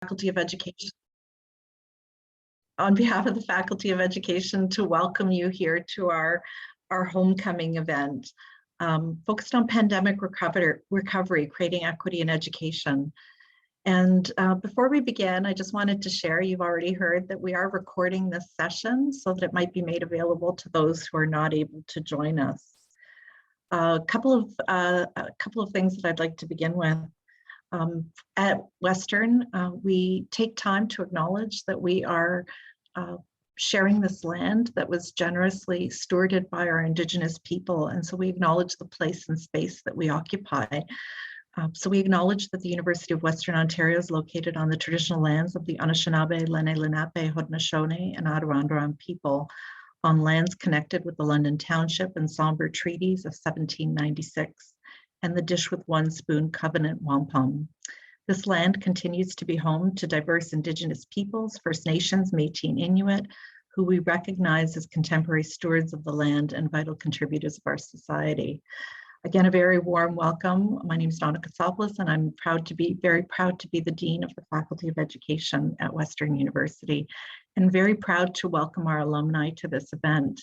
Faculty of Education, on behalf of the Faculty of Education, to welcome you here to our homecoming event focused on pandemic recovery, creating equity in education. And before we begin, I just wanted to share, you've already heard that we are recording this session so that it might be made available to those who are not able to join us. A couple of things that I'd like to begin with. At Western, we take time to acknowledge that we are sharing this land that was generously stewarded by our Indigenous people. And so we acknowledge the place and space that we occupy. So we acknowledge that the University of Western Ontario is located on the traditional lands of the Anishinaabe, Lenni Lenape, Haudenosaunee, and Arawandran people, on lands connected with the London Township and Sombre Treaties of 1796 and the Dish with One Spoon Covenant Wampum. This land continues to be home to diverse Indigenous peoples, First Nations, Métis and Inuit, who we recognize as contemporary stewards of the land and vital contributors of our society. Again, a very warm welcome. My name is Donna Katsopoulos, and I'm very proud to be the Dean of the Faculty of Education at Western University, and very proud to welcome our alumni to this event.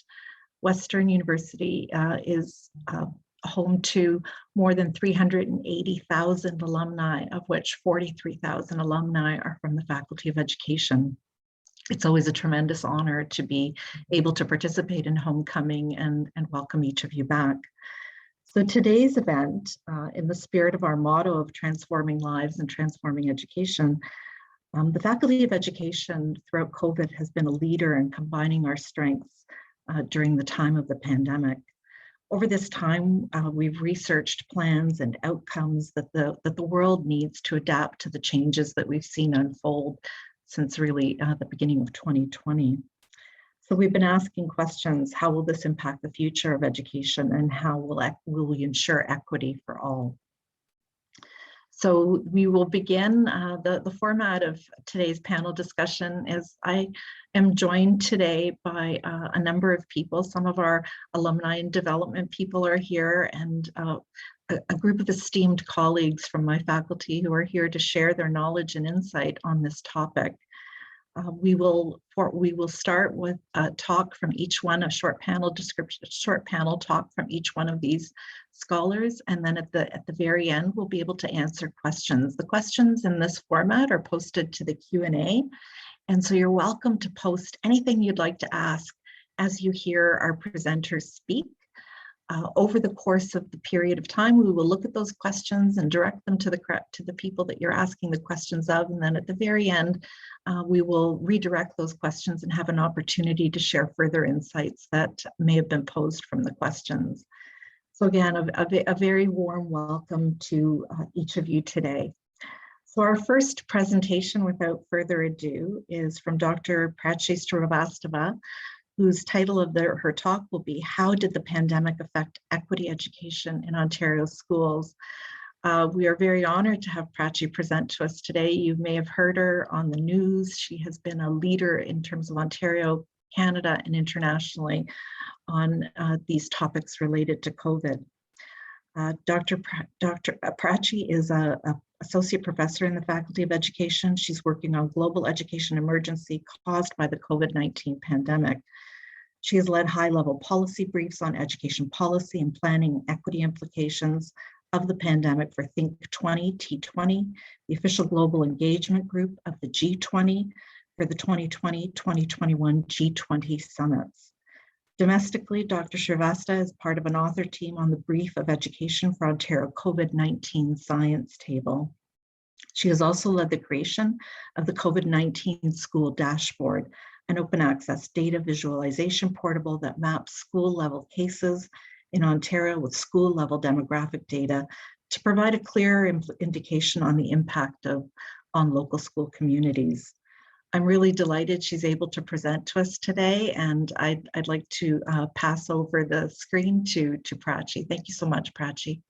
Western University is home to more than 380,000 alumni, of which 43,000 alumni are from the Faculty of Education. It's always a tremendous honor to be able to participate in homecoming and welcome each of you back. So today's event, in the spirit of our motto of transforming lives and transforming education, the Faculty of Education throughout COVID has been a leader in combining our strengths during the time of the pandemic. Over this time, we've researched plans and outcomes that the world needs to adapt to the changes that we've seen unfold since really the beginning of 2020. So we've been asking questions: how will this impact the future of education, and how will we ensure equity for all? So we will begin. The format of today's panel discussion is I am joined today by a number of people. Some of our alumni and development people are here, and a group of esteemed colleagues from my faculty who are here to share their knowledge and insight on this topic. We will start with a talk from each one, a short panel talk from each one of these scholars, and then at the very end, we'll be able to answer questions. The questions in this format are posted to the Q&A, and so you're welcome to post anything you'd like to ask as you hear our presenters speak. Over the course of the period of time, we will look at those questions and direct them to the people that you're asking the questions of, and then at the very end, we will redirect those questions and have an opportunity to share further insights that may have been posed from the questions. So again, a very warm welcome to each of you today. So our first presentation, without further ado, is from Dr. Prachi Srivastava, whose title of her talk will be "How Did the Pandemic Affect Equity Education in Ontario Schools?" We are very honored to have Prachi present to us today. You may have heard her on the news. She has been a leader in terms of Ontario, Canada, and internationally on these topics related to COVID. Dr. Prachi is an associate professor in the Faculty of Education. She's working on global education emergency caused by the COVID-19 pandemic. She has led high-level policy briefs on education policy and planning equity implications of the pandemic for Think 20, T20, the official global engagement group of the G20 for the 2020-2021 G20 summits. Domestically, Dr. Srivastava is part of an author team on the brief of Education for Ontario COVID-19 Science Table. She has also led the creation of the COVID-19 School Dashboard, an open access data visualization portal that maps school level cases in Ontario with school level demographic data to provide a clear indication on the impact on local school communities. I'm really delighted she's able to present to us today, and I'd like to pass over the screen to Prachi. Thank you so much, Prachi.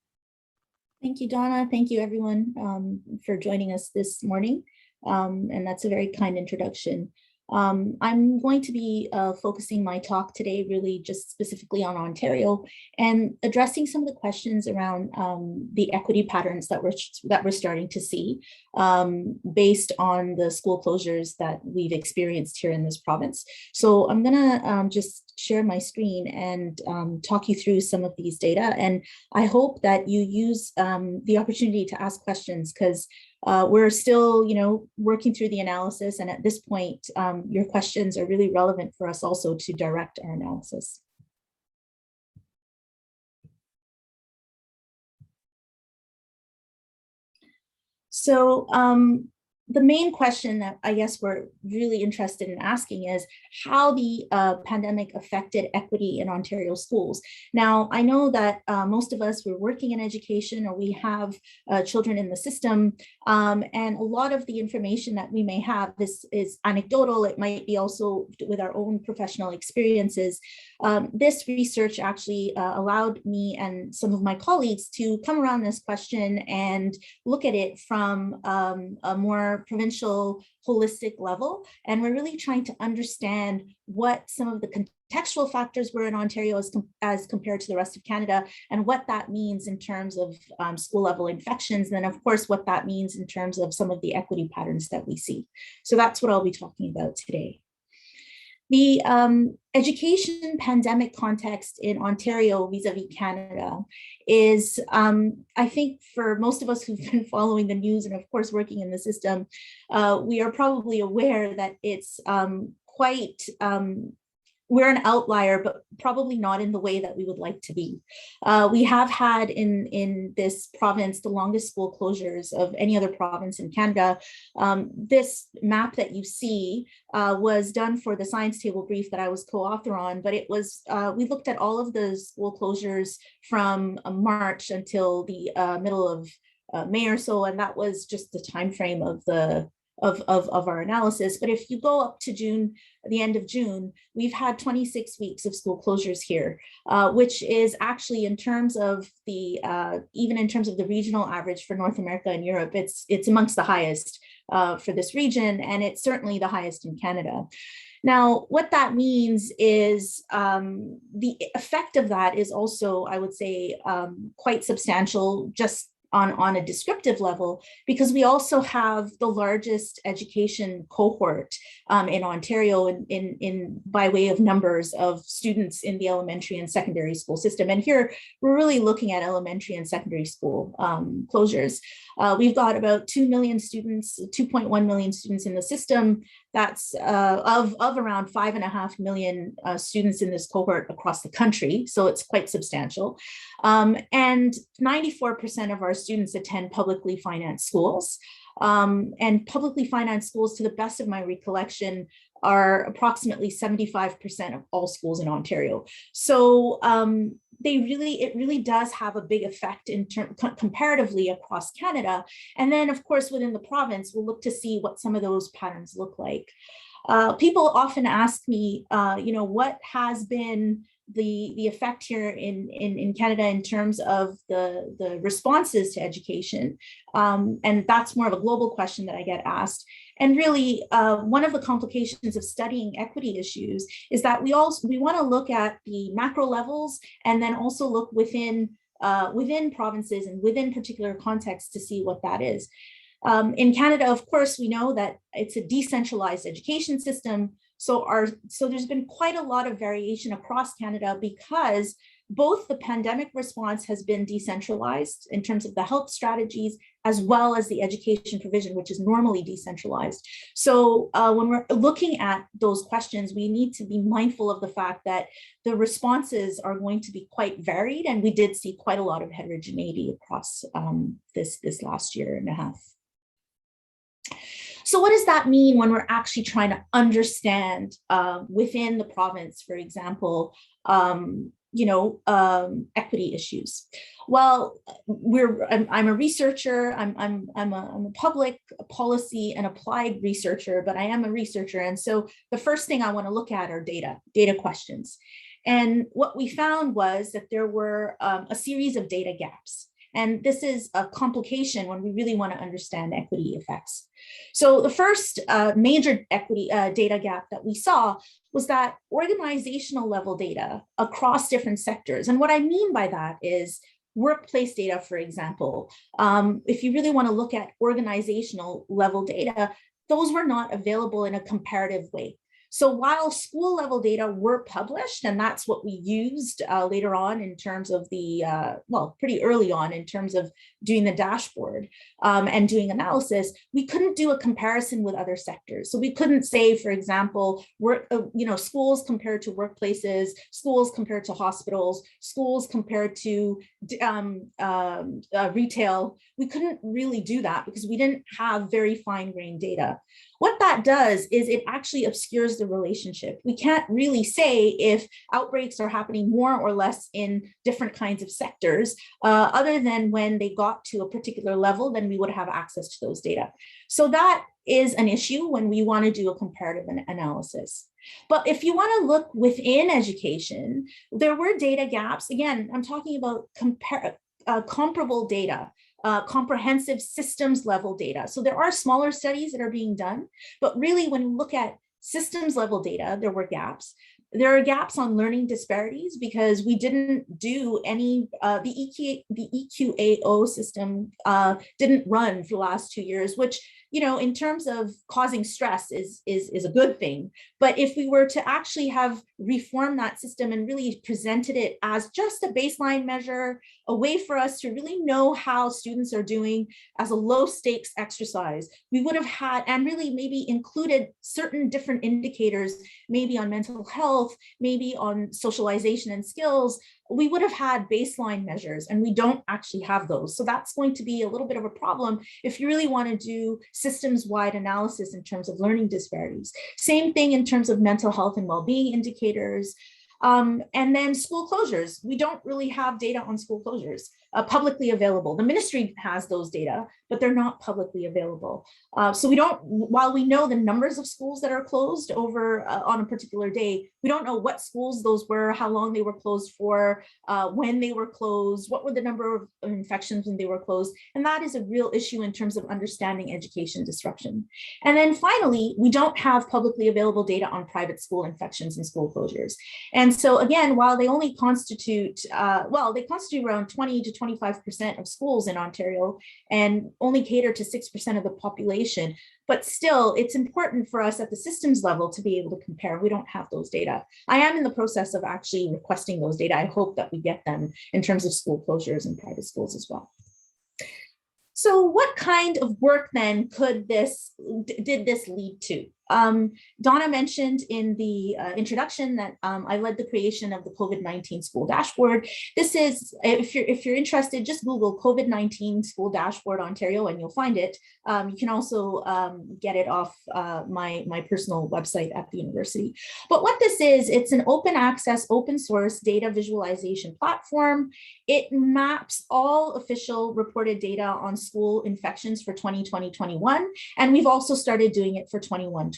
Thank you, Donna. Thank you, everyone, for joining us this morning. And that's a very kind introduction. I'm going to be focusing my talk today really just specifically on Ontario and addressing some of the questions around the equity patterns that we're starting to see based on the school closures that we've experienced here in this province. So I'm gonna just share my screen and talk you through some of these data. And I hope that you use the opportunity to ask questions, because we're still, working through the analysis. And at this point, your questions are really relevant for us also to direct our analysis. So the main question that I guess we're really interested in asking is how the pandemic affected equity in Ontario schools. Now, I know that most of us were working in education, or we have children in the system, and a lot of the information that we may have is anecdotal. It might be also with our own professional experiences. This research actually allowed me and some of my colleagues to come around this question and look at it from a more provincial, holistic level. And we're really trying to understand what some of the contextual factors were in Ontario as compared to the rest of Canada, and what that means in terms of school level infections. And then of course, what that means in terms of some of the equity patterns that we see. So that's what I'll be talking about today. The education pandemic context in Ontario vis-a-vis Canada is, I think for most of us who've been following the news and of course working in the system, we are probably aware that it's quite, we're an outlier, but probably not in the way that we would like to be. We have had in this province the longest school closures of any other province in Canada. This map that you see was done for the science table brief that I was co-author on, but it was, we looked at all of the school closures from March until the middle of May or so, and that was just the time frame of the of our analysis. But if you go up to June, the end of June, we've had 26 weeks of school closures here, which is actually in terms of the, even in terms of the regional average for North America and Europe, it's amongst the highest for this region, and it's certainly the highest in Canada. Now, what that means is the effect of that is also, I would say, quite substantial, just on a descriptive level, because we also have the largest education cohort in Ontario in by way of numbers of students in the elementary and secondary school system. And here we're really looking at elementary and secondary school closures. We've got about 2 million students, 2.1 million students in the system. That's of around 5.5 million students in this cohort across the country. So it's quite substantial. And 94% of our students attend publicly financed schools. And publicly financed schools, to the best of my recollection, are approximately 75% of all schools in Ontario. So it really does have a big effect in comparatively across Canada. And then of course, within the province, we'll look to see what some of those patterns look like. People often ask me, what has been the effect here in Canada in terms of the responses to education. And that's more of a global question that I get asked. And really, one of the complications of studying equity issues is that we want to look at the macro levels, and then also look within provinces and within particular contexts to see what that is. In Canada, of course, we know that it's a decentralized education system. So there's been quite a lot of variation across Canada, because both the pandemic response has been decentralized in terms of the health strategies, as well as the education provision, which is normally decentralized. So when we're looking at those questions, we need to be mindful of the fact that the responses are going to be quite varied. And we did see quite a lot of heterogeneity across this last year and a half. So what does that mean when we're actually trying to understand within the province, for example, equity issues? Well, I'm a researcher. I'm a public policy and applied researcher, but I am a researcher. And so the first thing I want to look at are data questions. And what we found was that there were a series of data gaps. And this is a complication when we really want to understand equity effects. So the first major equity data gap that we saw was that organizational level data across different sectors. And what I mean by that is workplace data, for example. If you really want to look at organizational level data, those were not available in a comparative way. So while school level data were published, and that's what we used later on in terms of the, well, pretty early on in terms of doing the dashboard and doing analysis, we couldn't do a comparison with other sectors. So we couldn't say, for example, schools compared to workplaces, schools compared to hospitals, schools compared to retail. We couldn't really do that because we didn't have very fine-grained data. What that does is it actually obscures the relationship. We can't really say if outbreaks are happening more or less in different kinds of sectors, other than when they got to a particular level, then we would have access to those data. So that is an issue when we want to do a comparative analysis. But if you want to look within education, there were data gaps. Again, I'm talking about comparable data. Comprehensive systems level data. So there are smaller studies that are being done, but really when you look at systems level data, there were gaps. There are gaps on learning disparities because we didn't do any, the EQAO system didn't run for the last 2 years, which, you know, in terms of causing stress is a good thing. But if we were to actually have reformed that system and really presented it as just a baseline measure, a way for us to really know how students are doing as a low stakes exercise, we would have had, and really maybe included certain different indicators, maybe on mental health, maybe on socialization and skills, we would have had baseline measures, and we don't actually have those. So that's going to be a little bit of a problem if you really want to do systems-wide analysis in terms of learning disparities. Same thing in terms of mental health and well-being indicators. And then school closures. We don't really have data on school closures publicly available. The ministry has those data, but they're not publicly available. So we don't, while we know the numbers of schools that are closed over on a particular day, we don't know what schools those were, how long they were closed for, when they were closed, what were the number of infections when they were closed. And that is a real issue in terms of understanding education disruption. And then finally, we don't have publicly available data on private school infections and school closures. And so again, while they only constitute, they constitute around 20 to 25% of schools in Ontario and only cater to 6% of the population. But still, it's important for us at the systems level to be able to compare. We don't have those data. I am in the process of actually requesting those data. I hope that we get them in terms of school closures and private schools as well. So what kind of work then did this lead to? Donna mentioned in the introduction that I led the creation of the COVID-19 school dashboard. This is, if you're interested, just Google COVID-19 school dashboard Ontario and you'll find it. You can also get it off my personal website at the university. But what this is, it's an open access, open source data visualization platform. It maps all official reported data on school infections for 2020-21, and we've also started doing it for 21-22.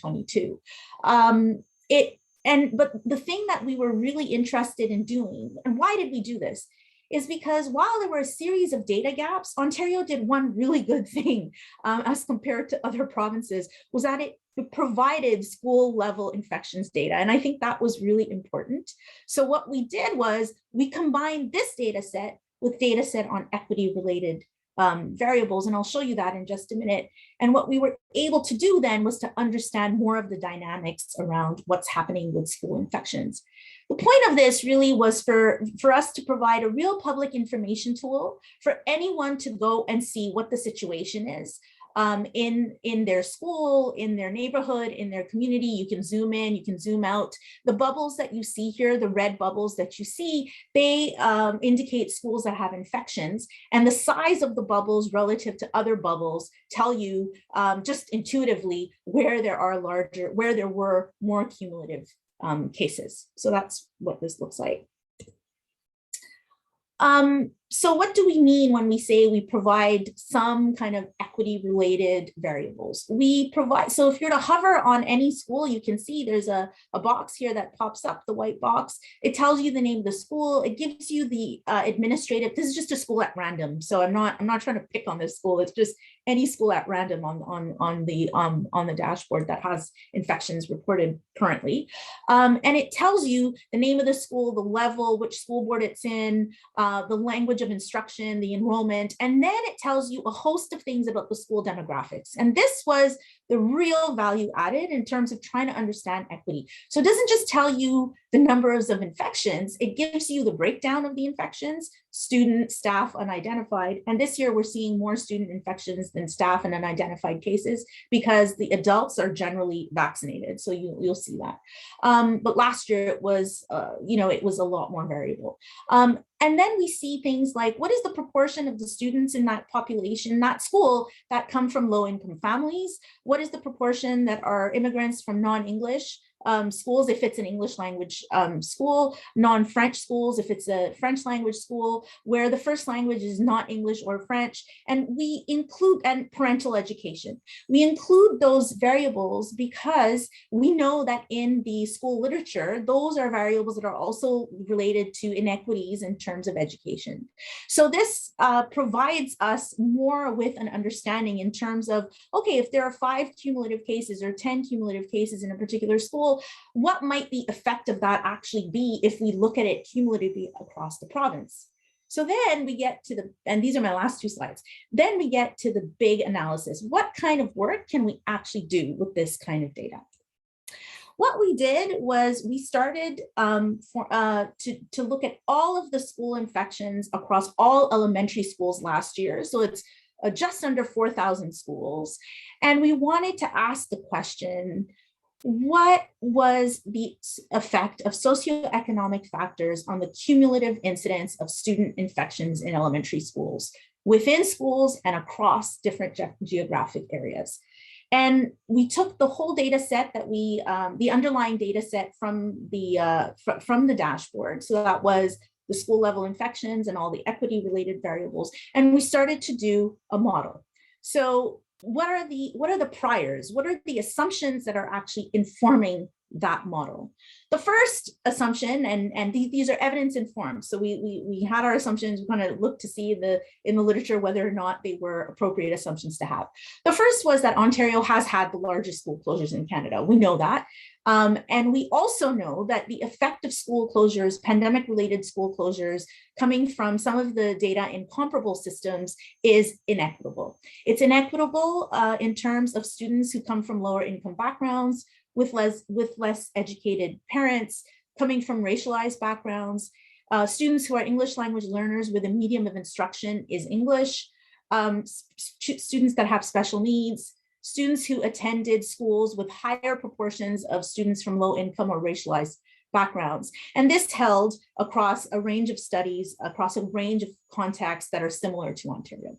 But the thing that we were really interested in doing, and why did we do this, is because while there were a series of data gaps, Ontario did one really good thing as compared to other provinces, was that it provided school level infections data. And I think that was really important. So what we did was we combined this data set with data set on equity related variables, and I'll show you that in just a minute. And what we were able to do then was to understand more of the dynamics around what's happening with school infections. The point of this really was for us to provide a real public information tool for anyone to go and see what the situation is. In their school, in their neighborhood, in their community. You can zoom in, you can zoom out. The bubbles that you see here, the red bubbles that you see, they indicate schools that have infections, and the size of the bubbles relative to other bubbles tell you just intuitively where there were more cumulative cases. So that's what this looks like. So what do we mean when we say we provide some kind of equity related variables? We provide, so if you're to hover on any school, you can see there's a box here that pops up, the white box. It tells you the name of the school. It gives you the administrative, this is just a school at random. So I'm not trying to pick on this school. It's just any school at random on the dashboard that has infections reported currently. And it tells you the name of the school, the level, which school board it's in, the language of instruction, the enrollment, and then it tells you a host of things about the school demographics. And this was the real value added in terms of trying to understand equity. So it doesn't just tell you the numbers of infections, it gives you the breakdown of the infections, student, staff, unidentified. And this year we're seeing more student infections than staff and unidentified cases because the adults are generally vaccinated. So you'll see that. But last year it was, it was a lot more variable. And then we see things like, what is the proportion of the students in that population, that school, that come from low-income families? What is the proportion that are immigrants from non-English schools, if it's an English language school, non-French schools, if it's a French language school, where the first language is not English or French, and we include, and parental education. We include those variables because we know that in the school literature, those are variables that are also related to inequities in terms of education. So this provides us more with an understanding in terms of, okay, if there are 5 cumulative cases or 10 cumulative cases in a particular school, what might the effect of that actually be if we look at it cumulatively across the province? So then we get to the, and these are my last 2 slides, then we get to the big analysis. What kind of work can we actually do with this kind of data? What we did was we started to look at all of the school infections across all elementary schools last year. So it's just under 4,000 schools. And we wanted to ask the question, what was the effect of socioeconomic factors on the cumulative incidence of student infections in elementary schools, within schools and across different geographic areas? And we took the whole data set that we, the underlying data set from the dashboard. So that was the school level infections and all the equity related variables. And we started to do a model. So what are the priors? What are the assumptions that are actually informing that model? The first assumption, and these are evidence informed. So we had our assumptions, we kind of looked to see in the literature whether or not they were appropriate assumptions to have. The first was that Ontario has had the largest school closures in Canada. We know that. And we also know that the effect of school closures, pandemic-related school closures, coming from some of the data in comparable systems is inequitable. It's inequitable in terms of students who come from lower income backgrounds, with less educated parents, coming from racialized backgrounds, students who are English language learners with a medium of instruction is English, students that have special needs, students who attended schools with higher proportions of students from low income or racialized backgrounds. And this held across a range of studies, across a range of contexts that are similar to Ontario.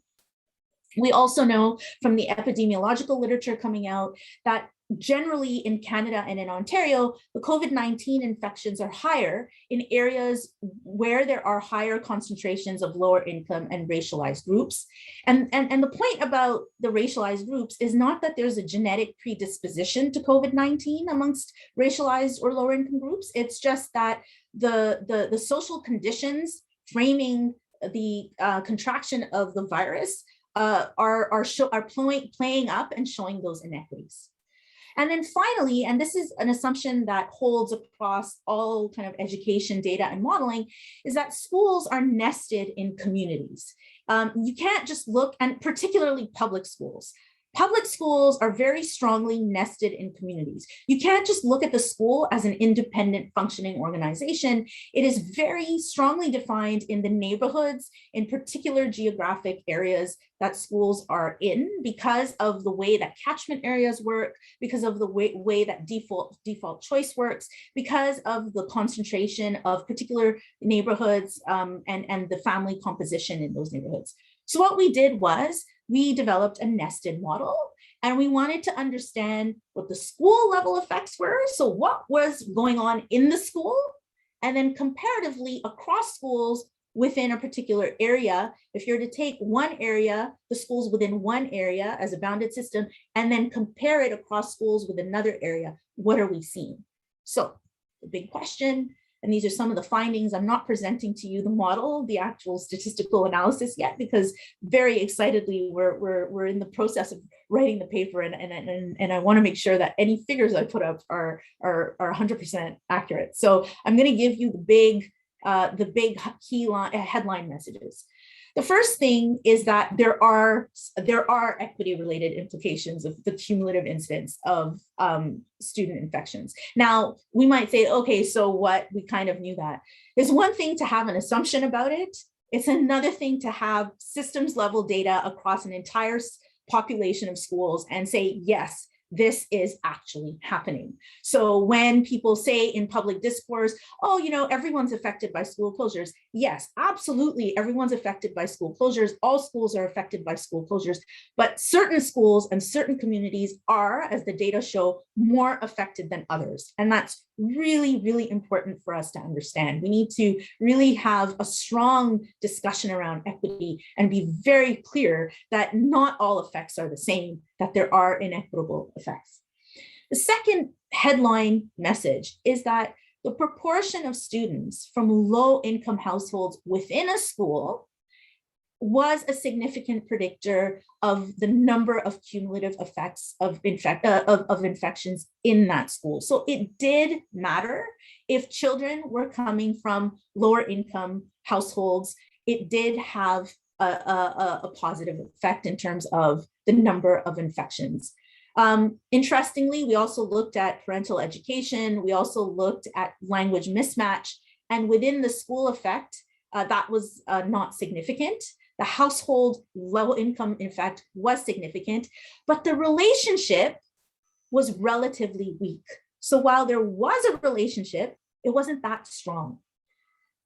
We also know from the epidemiological literature coming out that generally in Canada and in Ontario, the COVID-19 infections are higher in areas where there are higher concentrations of lower income and racialized groups. And the point about the racialized groups is not that there's a genetic predisposition to COVID-19 amongst racialized or lower income groups. It's just that the social conditions framing the contraction of the virus are playing up and showing those inequities. And then finally, and this is an assumption that holds across all kind of education data and modeling, is that schools are nested in communities. You can't just look, and particularly public schools. Public schools are very strongly nested in communities. You can't just look at the school as an independent functioning organization. It is very strongly defined in the neighborhoods, in particular geographic areas that schools are in, because of the way that catchment areas work, because of the way that default choice works, because of the concentration of particular neighborhoods and the family composition in those neighborhoods. So what we did was we developed a nested model, and we wanted to understand what the school level effects were. So what was going on in the school, and then comparatively across schools, within a particular area, if you're to take one area, the schools within one area as a bounded system, and then compare it across schools with another area, what are we seeing? So the big question, and these are some of the findings. I'm not presenting to you the model, the actual statistical analysis yet, because very excitedly, we're in the process of writing the paper, and I want to make sure that any figures I put up are 100% accurate. So I'm going to give you the big key headline messages. The first thing is that there are equity-related implications of the cumulative incidence of student infections. Now, we might say, okay, so what? We kind of knew that. There's one thing to have an assumption about it. It's another thing to have systems-level data across an entire population of schools and say, yes, this is actually happening. So when people say in public discourse, oh, everyone's affected by school closures. Yes, absolutely. Everyone's affected by school closures. All schools are affected by school closures, but certain schools and certain communities are, as the data show, more affected than others. And that's really, really important for us to understand. We need to really have a strong discussion around equity and be very clear that not all effects are the same, that there are inequitable effects. The second headline message is that the proportion of students from low-income households within a school was a significant predictor of the number of cumulative effects of infections in that school. So it did matter if children were coming from lower income households. It did have a positive effect in terms of the number of infections. Interestingly, we also looked at parental education. We also looked at language mismatch, and within the school effect, that was not significant. The household low income, in fact, was significant, but the relationship was relatively weak. So while there was a relationship, it wasn't that strong.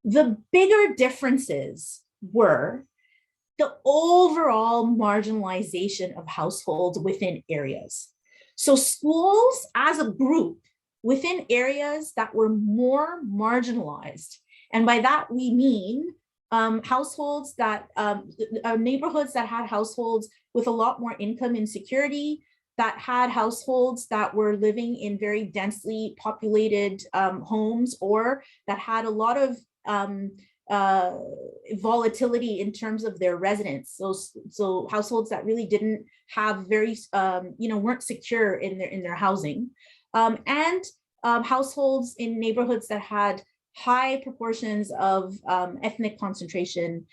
The bigger differences were the overall marginalization of households within areas. So schools as a group within areas that were more marginalized, and by that we mean households that, neighborhoods that had households with a lot more income insecurity, that had households that were living in very densely populated homes, or that had a lot of volatility in terms of their residents. So households that really didn't have very, weren't secure in their housing, and households in neighborhoods that had high proportions of ethnic concentration.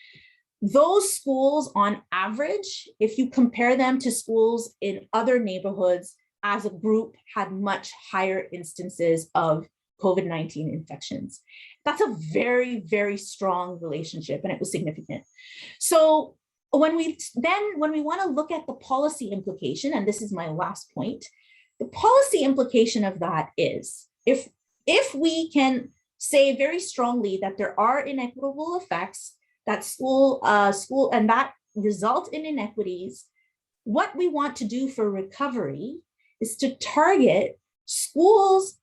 Those schools on average, if you compare them to schools in other neighborhoods as a group, had much higher instances of COVID-19 infections. That's a very, very strong relationship, and it was significant. So when we want to look at the policy implication, and this is my last point, the policy implication of that is if we can say very strongly that there are inequitable effects that school and that result in inequities, what we want to do for recovery is to target schools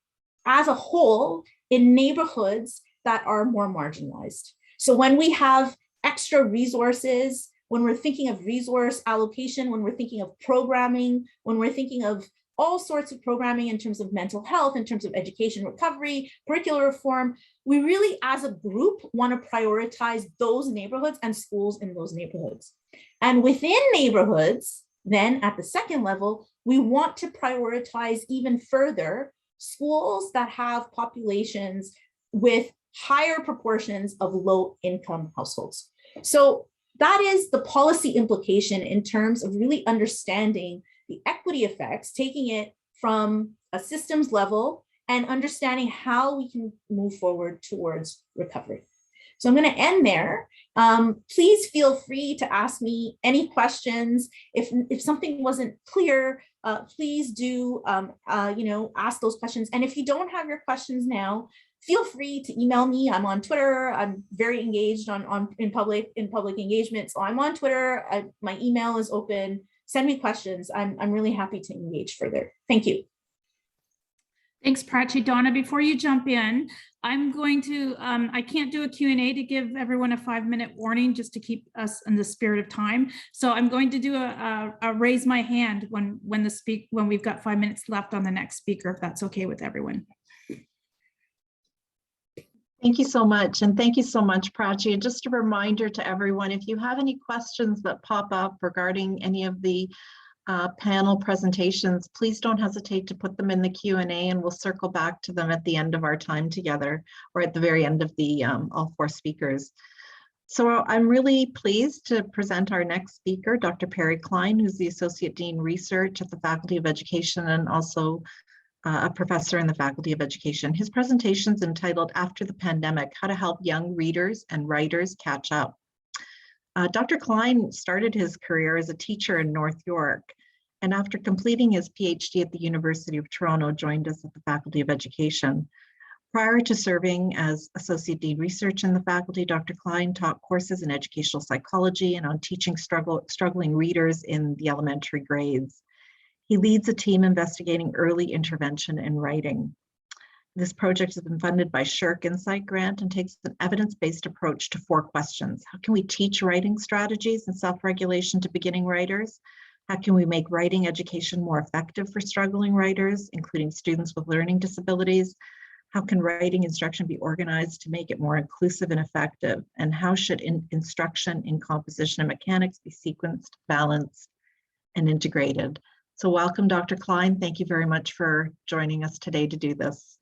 as a whole in neighborhoods that are more marginalized. So when we have extra resources, when we're thinking of resource allocation, when we're thinking of programming, when we're thinking of all sorts of programming in terms of mental health, in terms of education recovery, curricular reform, we really as a group want to prioritize those neighborhoods and schools in those neighborhoods. And within neighborhoods, then at the second level, we want to prioritize even further schools that have populations with higher proportions of low income households. So that is the policy implication in terms of really understanding the equity effects, taking it from a systems level and understanding how we can move forward towards recovery. So I'm going to end there. Please feel free to ask me any questions. If something wasn't clear, please do ask those questions. And if you don't have your questions now, feel free to email me. I'm on Twitter. I'm very engaged in public engagement. So I'm on Twitter. My email is open. Send me questions. I'm really happy to engage further. Thank you. Thanks, Prachi. Donna, before you jump in, I'm going to, I can't do a Q&A to give everyone a 5-minute warning just to keep us in the spirit of time. So I'm going to do a raise my hand when we've got 5 minutes left on the next speaker, if that's okay with everyone. Thank you so much. And thank you so much, Prachi. And just a reminder to everyone, if you have any questions that pop up regarding any of the panel presentations, please don't hesitate to put them in the Q&A and we'll circle back to them at the end of our time together, or at the very end of the all 4 speakers. So I'm really pleased to present our next speaker, Dr. Perry Klein, who's the Associate Dean Research at the Faculty of Education and also a professor in the Faculty of Education. His presentation is entitled After the Pandemic, How to Help Young Readers and Writers Catch Up. Dr. Klein started his career as a teacher in North York, and after completing his PhD at the University of Toronto, joined us at the Faculty of Education. Prior to serving as Associate Dean Research in the faculty, Dr. Klein taught courses in educational psychology and on teaching struggling readers in the elementary grades. He leads a team investigating early intervention in writing. This project has been funded by SSHRC Insight Grant and takes an evidence-based approach to 4 questions. How can we teach writing strategies and self-regulation to beginning writers? How can we make writing education more effective for struggling writers, including students with learning disabilities? How can writing instruction be organized to make it more inclusive and effective? And how should instruction in composition and mechanics be sequenced, balanced, and integrated? So welcome, Dr. Klein. Thank you very much for joining us today to do this.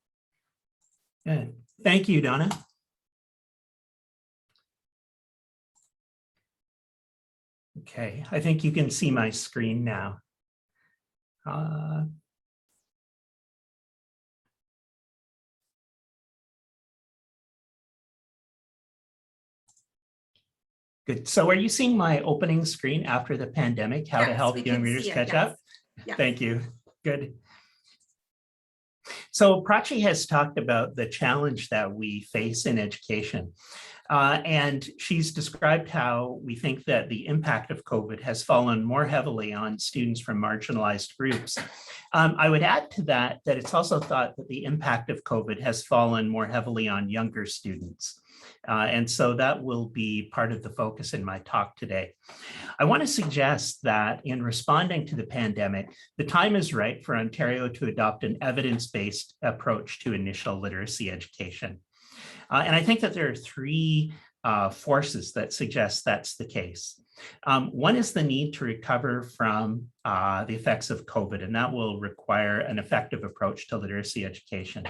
Good. Thank you, Donna. Okay, I think you can see my screen now. Good. So are you seeing my opening screen after the pandemic, how to help young readers catch up? Yes. Thank you. Good. So Prachi has talked about the challenge that we face in education. And she's described how we think that the impact of COVID has fallen more heavily on students from marginalized groups. I would add to that it's also thought that the impact of COVID has fallen more heavily on younger students. And so that will be part of the focus in my talk today. I want to suggest that in responding to the pandemic, the time is right for Ontario to adopt an evidence-based approach to initial literacy education. And I think that there are 3 forces that suggest that's the case. One is the need to recover from the effects of COVID, and that will require an effective approach to literacy education.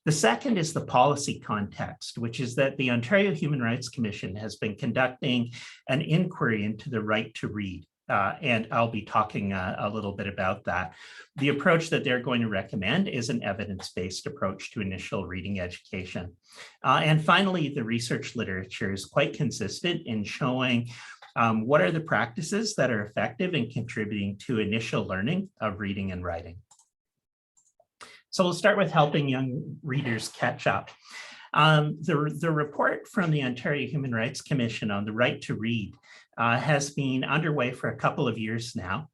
The second is the policy context, which is that the Ontario Human Rights Commission has been conducting an inquiry into the right to read. And I'll be talking a little bit about that. The approach that they're going to recommend is an evidence-based approach to initial reading education. And finally, the research literature is quite consistent in showing what are the practices that are effective in contributing to initial learning of reading and writing. So we'll start with helping young readers catch up. The report from the Ontario Human Rights Commission on the right to read has been underway for a couple of years now.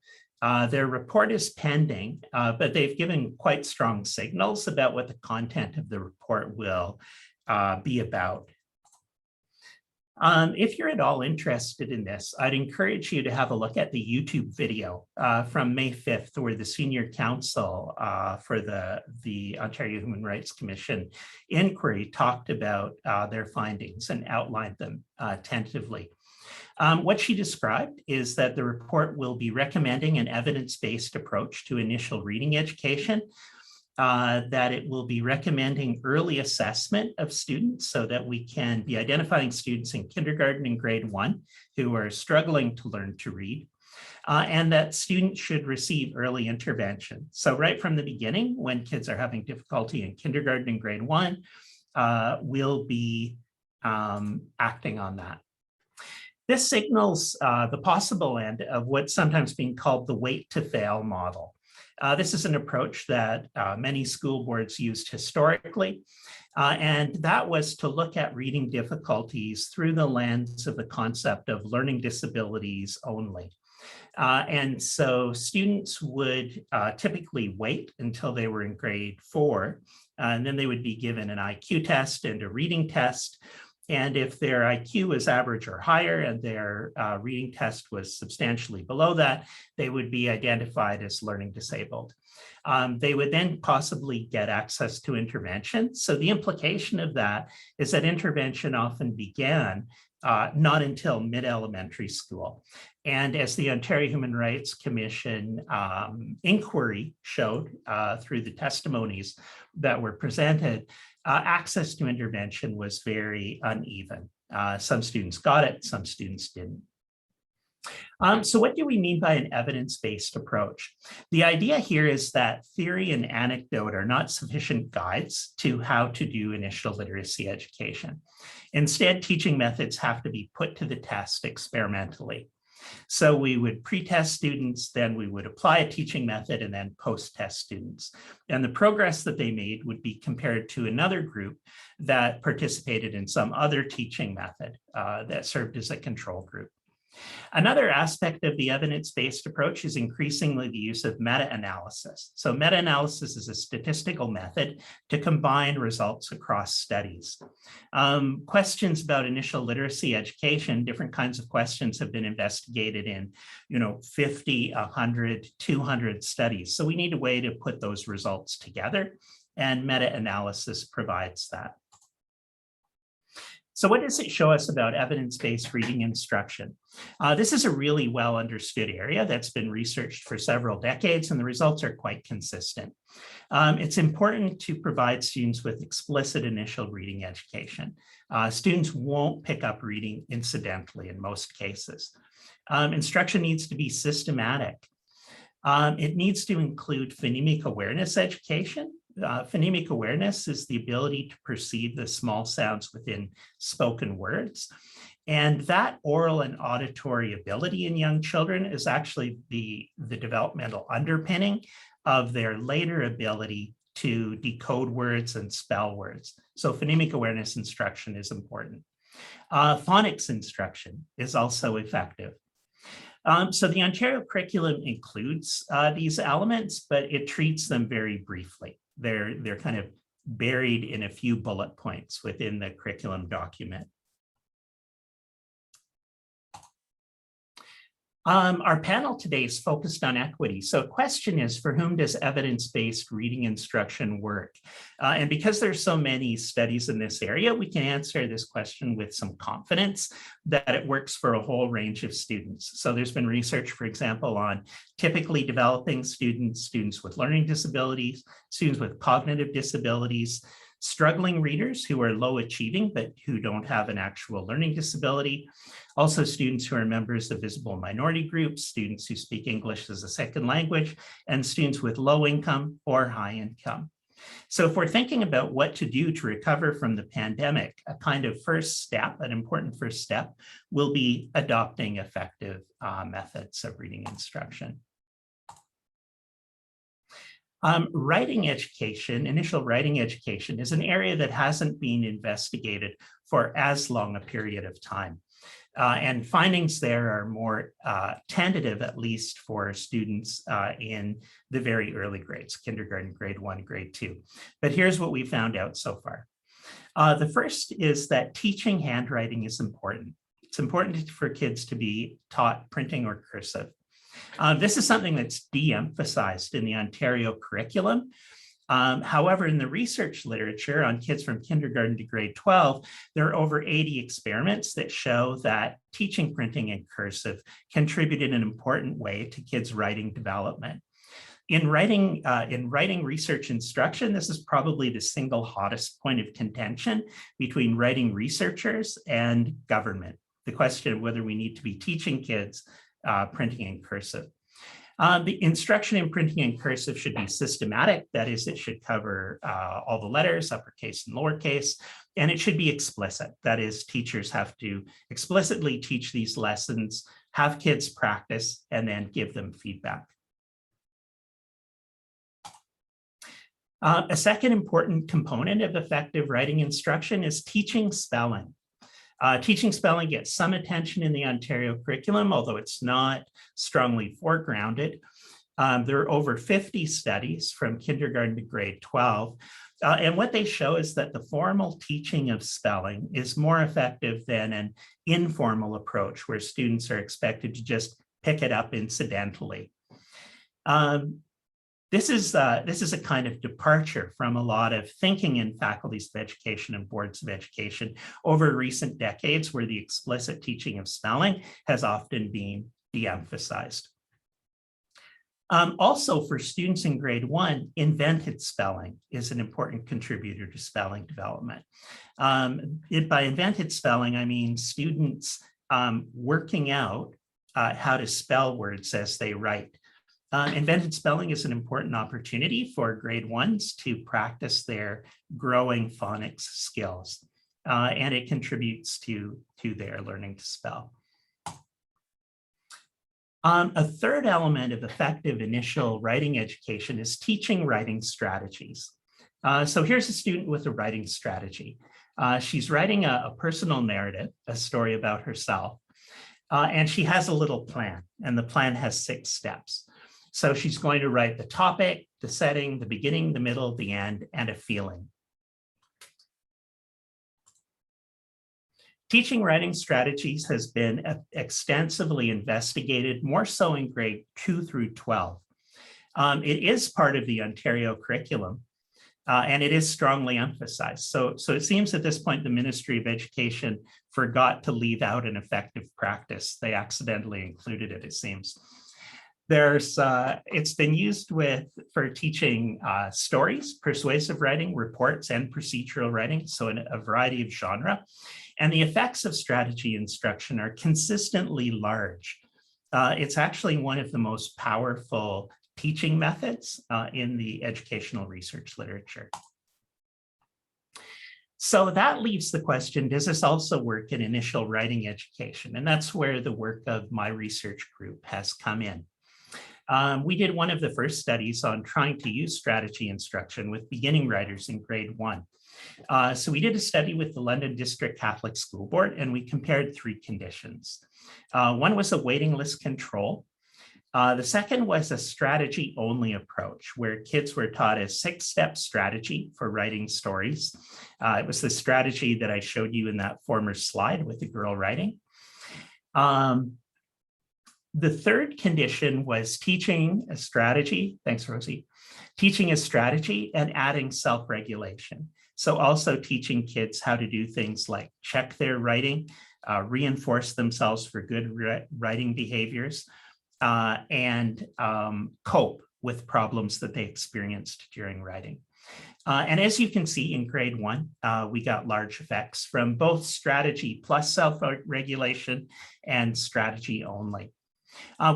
Their report is pending, but they've given quite strong signals about what the content of the report will be about. If you're at all interested in this, I'd encourage you to have a look at the YouTube video from May 5th, where the Senior Counsel for the Ontario Human Rights Commission inquiry talked about their findings and outlined them tentatively. What she described is that the report will be recommending an evidence-based approach to initial reading education, that it will be recommending early assessment of students so that we can be identifying students in kindergarten and grade 1 who are struggling to learn to read, and that students should receive early intervention. So right from the beginning, when kids are having difficulty in kindergarten and grade 1, we'll be acting on that. This signals the possible end of what's sometimes being called the wait to fail model. This is an approach that many school boards used historically, and that was to look at reading difficulties through the lens of the concept of learning disabilities only. And so students would typically wait until they were in grade 4, and then they would be given an IQ test and a reading test. And if their IQ was average or higher and their reading test was substantially below that, they would be identified as learning disabled. They would then possibly get access to intervention. So the implication of that is that intervention often began not until mid-elementary school. And as the Ontario Human Rights Commission inquiry showed through the testimonies that were presented, access to intervention was very uneven. Some students got it, some students didn't. So what do we mean by an evidence-based approach? The idea here is that theory and anecdote are not sufficient guides to how to do initial literacy education. Instead, teaching methods have to be put to the test experimentally. So we would pre-test students, then we would apply a teaching method, and then post-test students. And the progress that they made would be compared to another group that participated in some other teaching method that served as a control group. Another aspect of the evidence-based approach is increasingly the use of meta-analysis. So meta-analysis is a statistical method to combine results across studies. Questions about initial literacy education, different kinds of questions have been investigated in 50, 100, 200 studies. So we need a way to put those results together, and meta-analysis provides that. So what does it show us about evidence-based reading instruction? This is a really well understood area that's been researched for several decades, and the results are quite consistent. It's important to provide students with explicit initial reading education. Students won't pick up reading incidentally in most cases. Instruction needs to be systematic. It needs to include phonemic awareness education. Phonemic awareness is the ability to perceive the small sounds within spoken words. And that oral and auditory ability in young children is actually the developmental underpinning of their later ability to decode words and spell words. So phonemic awareness instruction is important. Phonics instruction is also effective. So the Ontario curriculum includes these elements, but it treats them very briefly. They're kind of buried in a few bullet points within the curriculum document. Our panel today is focused on equity. So the question is, for whom does evidence-based reading instruction work? And because there's so many studies in this area, we can answer this question with some confidence that it works for a whole range of students. So there's been research, for example, on typically developing students, students with learning disabilities, students with cognitive disabilities, struggling readers who are low achieving but who don't have an actual learning disability, also students who are members of visible minority groups, students who speak English as a second language, and students with low income or high income. So if we're thinking about what to do to recover from the pandemic, a kind of first step, an important first step, will be adopting effective methods of reading instruction. Writing education, initial writing education, is an area that hasn't been investigated for as long a period of time. And findings there are more tentative, at least for students in the very early grades, kindergarten, grade 1, grade 2. But here's what we found out so far. The first is that teaching handwriting is important. It's important for kids to be taught printing or cursive. This is something that's de-emphasized in the Ontario curriculum. However, in the research literature on kids from kindergarten to grade 12, there are over 80 experiments that show that teaching printing and cursive contribute in an important way to kids' writing development. In writing research instruction, this is probably the single hottest point of contention between writing researchers and government, the question of whether we need to be teaching kids printing and cursive. The instruction in printing and cursive should be systematic. That is, it should cover all the letters, uppercase and lowercase, and it should be explicit. That is, teachers have to explicitly teach these lessons, have kids practice, and then give them feedback. A second important component of effective writing instruction is teaching spelling. Teaching spelling gets some attention in the Ontario curriculum, although it's not strongly foregrounded. There are over 50 studies from kindergarten to grade 12. And what they show is that the formal teaching of spelling is more effective than an informal approach where students are expected to just pick it up incidentally. This is a kind of departure from a lot of thinking in faculties of education and boards of education over recent decades, where the explicit teaching of spelling has often been de-emphasized. Also, for students in grade 1, invented spelling is an important contributor to spelling development. By invented spelling, I mean students working out how to spell words as they write. Invented spelling is an important opportunity for grade 1s to practice their growing phonics skills, and it contributes to their learning to spell. A third element of effective initial writing education is teaching writing strategies. So here's a student with a writing strategy. She's writing a personal narrative, a story about herself, and she has a little plan, and the plan has 6 steps. So she's going to write the topic, the setting, the beginning, the middle, the end, and a feeling. Teaching writing strategies has been extensively investigated, more so in grade 2 through 12. It is part of the Ontario curriculum, and it is strongly emphasized. So it seems at this point, the Ministry of Education forgot to leave out an effective practice. They accidentally included it, it seems. It's been used for teaching stories, persuasive writing, reports, and procedural writing, so in a variety of genre. And the effects of strategy instruction are consistently large. It's actually one of the most powerful teaching methods in the educational research literature. So that leaves the question, does this also work in initial writing education? And that's where the work of my research group has come in. We did one of the first studies on trying to use strategy instruction with beginning writers in grade 1. So we did a study with the London District Catholic School Board, and we compared 3 conditions. One was a waiting list control. The second was a strategy-only approach, where kids were taught a 6-step strategy for writing stories. It was the strategy that I showed you in that former slide with the girl writing. The third condition was teaching a strategy. Thanks, Rosie. Teaching a strategy and adding self-regulation. So also teaching kids how to do things like check their writing, reinforce themselves for good writing behaviors, and cope with problems that they experienced during writing. And as you can see in grade 1, we got large effects from both strategy plus self-regulation and strategy only.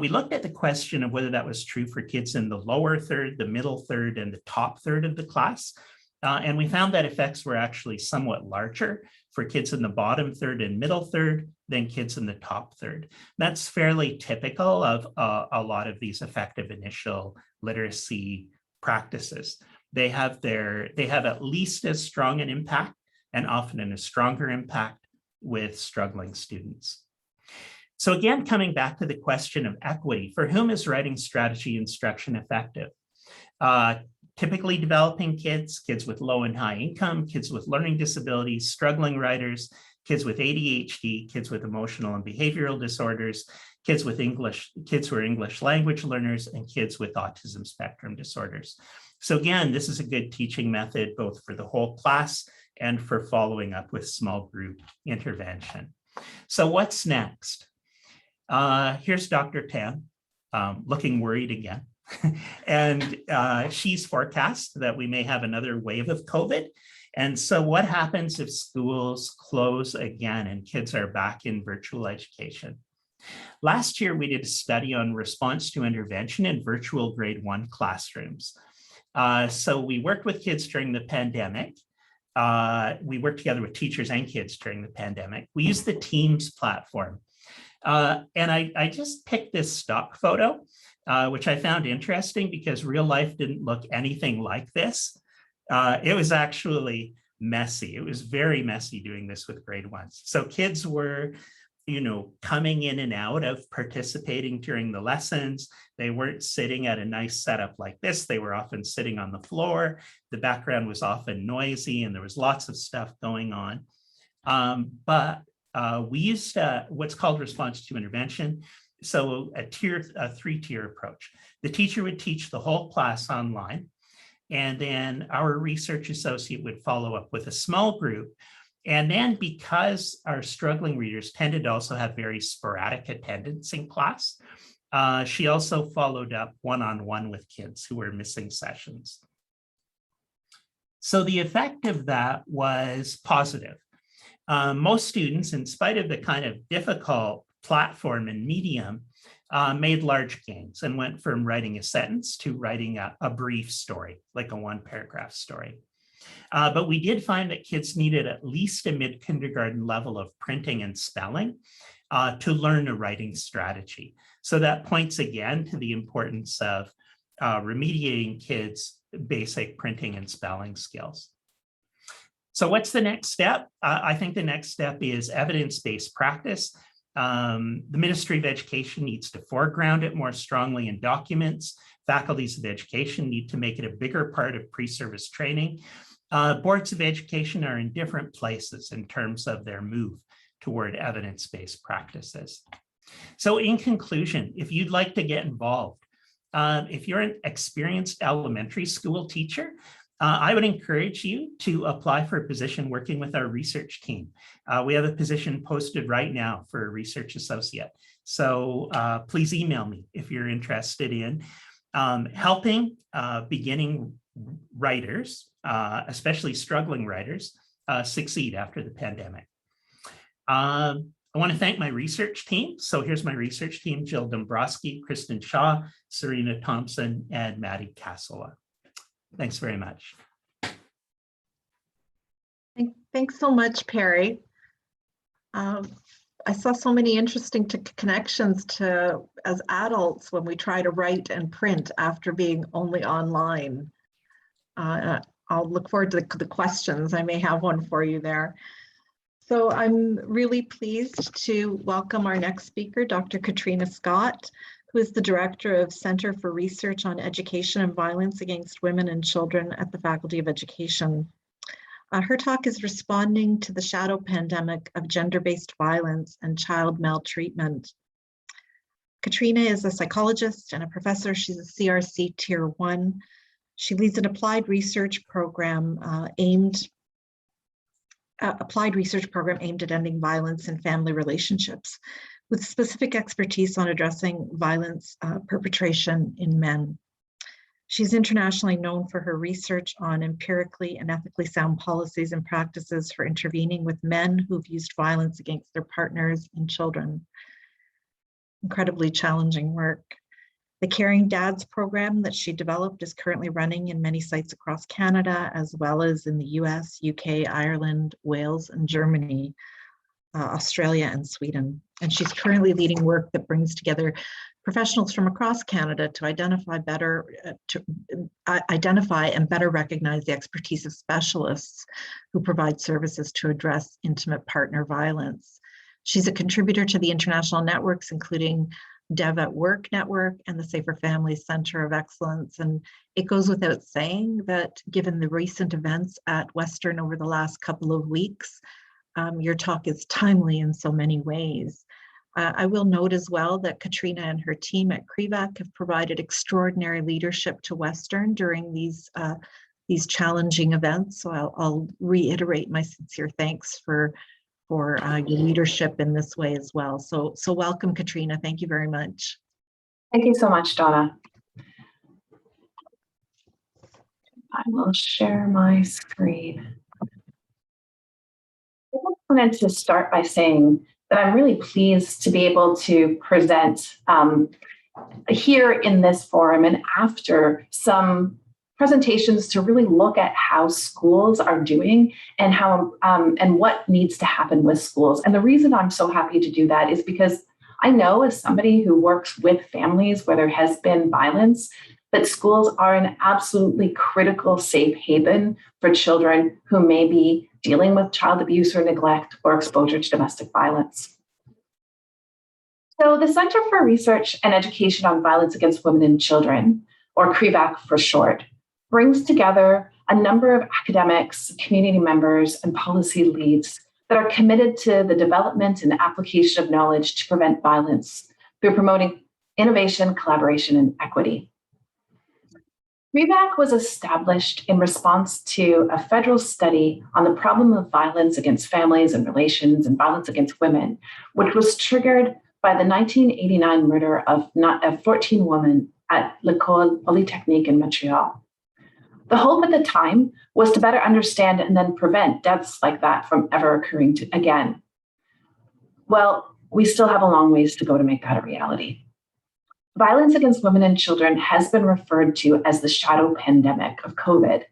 We looked at the question of whether that was true for kids in the lower third, the middle third, and the top third of the class. And we found that effects were actually somewhat larger for kids in the bottom third and middle third than kids in the top third. That's fairly typical of a lot of these effective initial literacy practices. They have at least as strong an impact, and often a stronger impact, with struggling students. So again, coming back to the question of equity, for whom is writing strategy instruction effective? Typically developing kids, kids with low and high income, kids with learning disabilities, struggling writers, kids with ADHD, kids with emotional and behavioral disorders, kids who are English language learners, and kids with autism spectrum disorders. So again, this is a good teaching method, both for the whole class and for following up with small group intervention. So what's next? Here's Dr. Tan, looking worried again. And she's forecast that we may have another wave of COVID. And so what happens if schools close again and kids are back in virtual education? Last year, we did a study on response to intervention in virtual grade 1 classrooms. So we worked with kids during the pandemic. We worked together with teachers and kids during the pandemic. We used the Teams platform. And I just picked this stock photo, which I found interesting because real life didn't look anything like this. It was actually messy. It was very messy doing this with grade ones. So kids were, coming in and out of participating during the lessons. They weren't sitting at a nice setup like this. They were often sitting on the floor. The background was often noisy and there was lots of stuff going on. But we used what's called response to intervention. So a 3-tier approach. The teacher would teach the whole class online, and then our research associate would follow up with a small group. And then because our struggling readers tended to also have very sporadic attendance in class, she also followed up one-on-one with kids who were missing sessions. So the effect of that was positive. Most students, in spite of the kind of difficult platform and medium, made large gains and went from writing a sentence to writing a brief story, like a 1-paragraph story. But we did find that kids needed at least a mid-kindergarten level of printing and spelling to learn a writing strategy. So that points again to the importance of remediating kids' basic printing and spelling skills. So what's the next step? I think the next step is evidence-based practice. The Ministry of Education needs to foreground it more strongly in documents. Faculties of education need to make it a bigger part of pre-service training. Boards of education are in different places in terms of their move toward evidence-based practices. So in conclusion, if you'd like to get involved, if you're an experienced elementary school teacher, I would encourage you to apply for a position working with our research team. We have a position posted right now for a research associate. So please email me if you're interested in helping beginning writers, especially struggling writers, succeed after the pandemic. I want to thank my research team. So here's my research team: Jill Dombrowski, Kristen Shaw, Serena Thompson, and Maddie Cassola. Thanks very much. Thanks so much, Perry. I saw so many interesting connections to as adults when we try to write and print after being only online. I'll look forward to the questions. I may have one for you there. So I'm really pleased to welcome our next speaker, Dr. Katrina Scott, who is the Director of Center for Research on Education and Violence Against Women and Children at the Faculty of Education. Her talk is responding to the shadow pandemic of gender-based violence and child maltreatment. Katrina is a psychologist and a professor. She's a CRC Tier 1. She leads an applied research program aimed at ending violence in family relationships, with specific expertise on addressing violence perpetration in men. She's internationally known for her research on empirically and ethically sound policies and practices for intervening with men who've used violence against their partners and children. Incredibly challenging work. The Caring Dads program that she developed is currently running in many sites across Canada, as well as in the US, UK, Ireland, Wales, and Germany, Australia, and Sweden. And she's currently leading work that brings together professionals from across Canada to identify and better recognize the expertise of specialists who provide services to address intimate partner violence. She's a contributor to the international networks, including Dev at Work Network and the Safer Families Center of Excellence. And it goes without saying that given the recent events at Western over the last couple of weeks, your talk is timely in so many ways. I will note as well that Katrina and her team at CREVAC have provided extraordinary leadership to Western during these challenging events. So I'll reiterate my sincere thanks for your leadership in this way as well. So welcome, Katrina. Thank you very much. Thank you so much, Donna. I will share my screen. I just wanted to start by saying that I'm really pleased to be able to present here in this forum and after some presentations to really look at how schools are doing and how and what needs to happen with schools. And the reason I'm so happy to do that is because I know, as somebody who works with families where there has been violence, that schools are an absolutely critical safe haven for children who may be dealing with child abuse or neglect or exposure to domestic violence. So the Center for Research and Education on Violence Against Women and Children, or CREVAC for short, brings together a number of academics, community members, and policy leads that are committed to the development and application of knowledge to prevent violence through promoting innovation, collaboration, and equity. CREVAC was established in response to a federal study on the problem of violence against families and relations and violence against women, which was triggered by the 1989 murder of 14 women at l'École Polytechnique in Montreal. The hope at the time was to better understand and then prevent deaths like that from ever occurring again. Well, we still have a long ways to go to make that a reality. Violence against women and children has been referred to as the shadow pandemic of COVID.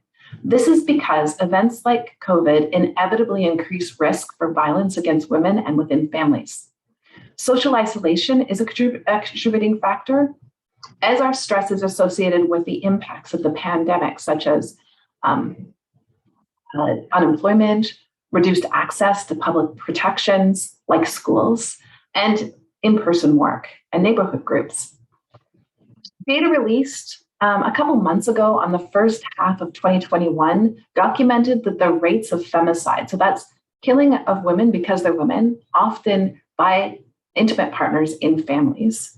This is because events like COVID inevitably increase risk for violence against women and within families. Social isolation is a contributing factor, as are stresses associated with the impacts of the pandemic, such as unemployment, reduced access to public protections like schools, and in-person work and neighborhood groups. Data released a couple months ago on the first half of 2021 documented that the rates of femicide, so that's killing of women because they're women, often by intimate partners in families.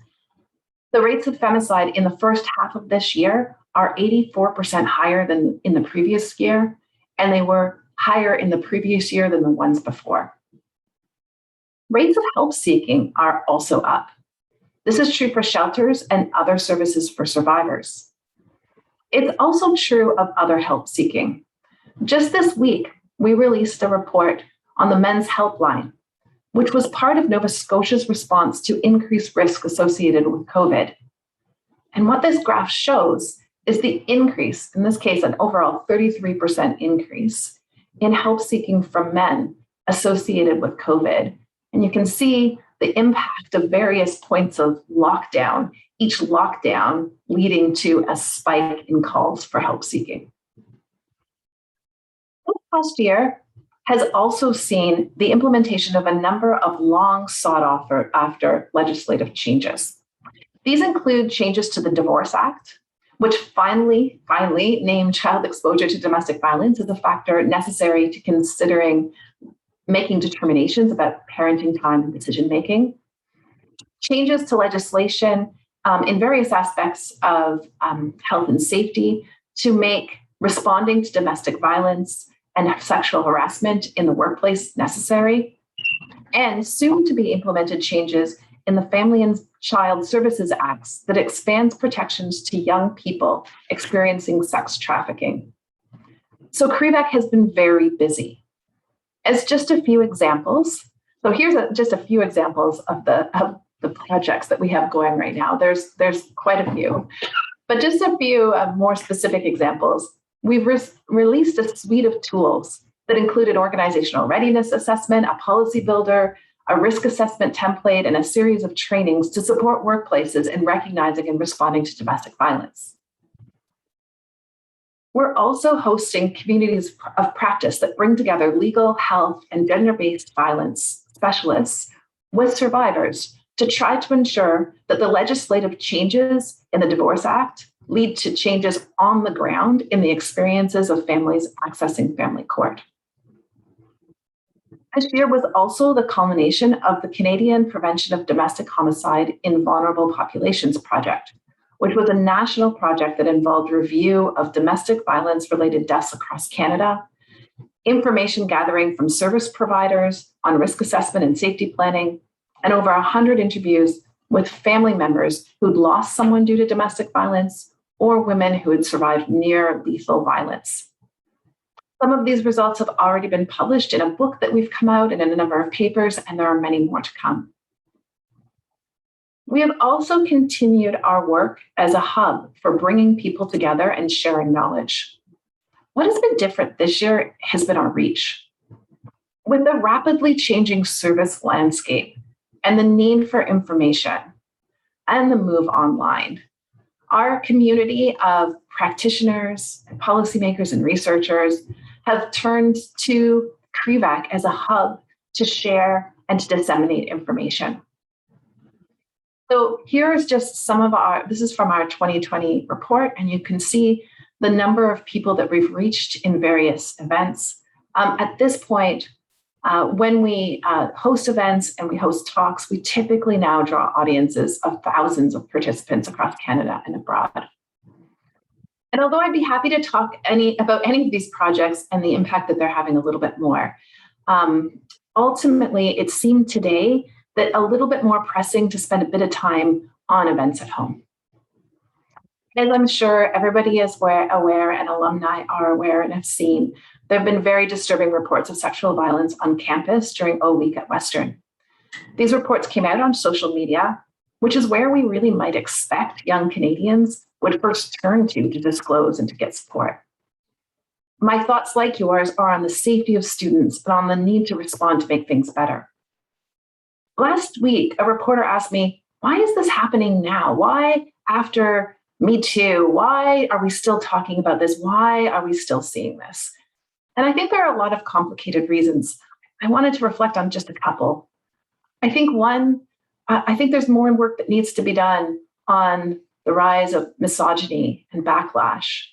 The rates of femicide in the first half of this year are 84% higher than in the previous year, and they were higher in the previous year than the ones before. Rates of help seeking are also up. This is true for shelters and other services for survivors. It's also true of other help seeking. Just this week, we released a report on the Men's Helpline, which was part of Nova Scotia's response to increased risk associated with COVID. And what this graph shows is the increase, in this case, an overall 33% increase in help seeking from men associated with COVID. And you can see the impact of various points of lockdown, each lockdown leading to a spike in calls for help seeking. This past year has also seen the implementation of a number of long sought after legislative changes. These include changes to the Divorce Act, which finally named child exposure to domestic violence as a factor necessary to considering making determinations about parenting time and decision-making. Changes to legislation in various aspects of health and safety to make responding to domestic violence and sexual harassment in the workplace necessary, and soon to be implemented changes in the Family and Child Services Acts that expands protections to young people experiencing sex trafficking. So CREVAC has been very busy. As just a few examples, so here's just a few examples of the projects that we have going right now. There's quite a few, but just a few more specific examples. We've released a suite of tools that include an organizational readiness assessment, a policy builder, a risk assessment template, and a series of trainings to support workplaces in recognizing and responding to domestic violence. We're also hosting communities of practice that bring together legal, health, and gender-based violence specialists with survivors to try to ensure that the legislative changes in the Divorce Act lead to changes on the ground in the experiences of families accessing family court. This year was also the culmination of the Canadian Prevention of Domestic Homicide in Vulnerable Populations project, which was a national project that involved review of domestic violence-related deaths across Canada, information gathering from service providers on risk assessment and safety planning, and over 100 interviews with family members who'd lost someone due to domestic violence or women who had survived near lethal violence. Some of these results have already been published in a book that we've come out and in a number of papers, and there are many more to come. We have also continued our work as a hub for bringing people together and sharing knowledge. What has been different this year has been our reach. With the rapidly changing service landscape and the need for information and the move online, our community of practitioners, and policymakers, and researchers have turned to CREVAC as a hub to share and to disseminate information. So here's just some of this is from our 2020 report, and you can see the number of people that we've reached in various events. At this point, when we host events and we host talks, we typically now draw audiences of thousands of participants across Canada and abroad. And although I'd be happy to talk about any of these projects and the impact that they're having a little bit more, ultimately it seemed today that a little bit more pressing to spend a bit of time on events at home. As I'm sure everybody is aware and alumni are aware and have seen, there have been very disturbing reports of sexual violence on campus during O Week at Western. These reports came out on social media, which is where we really might expect young Canadians would first turn to disclose and to get support. My thoughts, like yours, are on the safety of students and on the need to respond to make things better. Last week, a reporter asked me, why is this happening now? Why, after Me Too, why are we still talking about this? Why are we still seeing this? And I think there are a lot of complicated reasons. I wanted to reflect on just a couple. I think one, I think there's more work that needs to be done on the rise of misogyny and backlash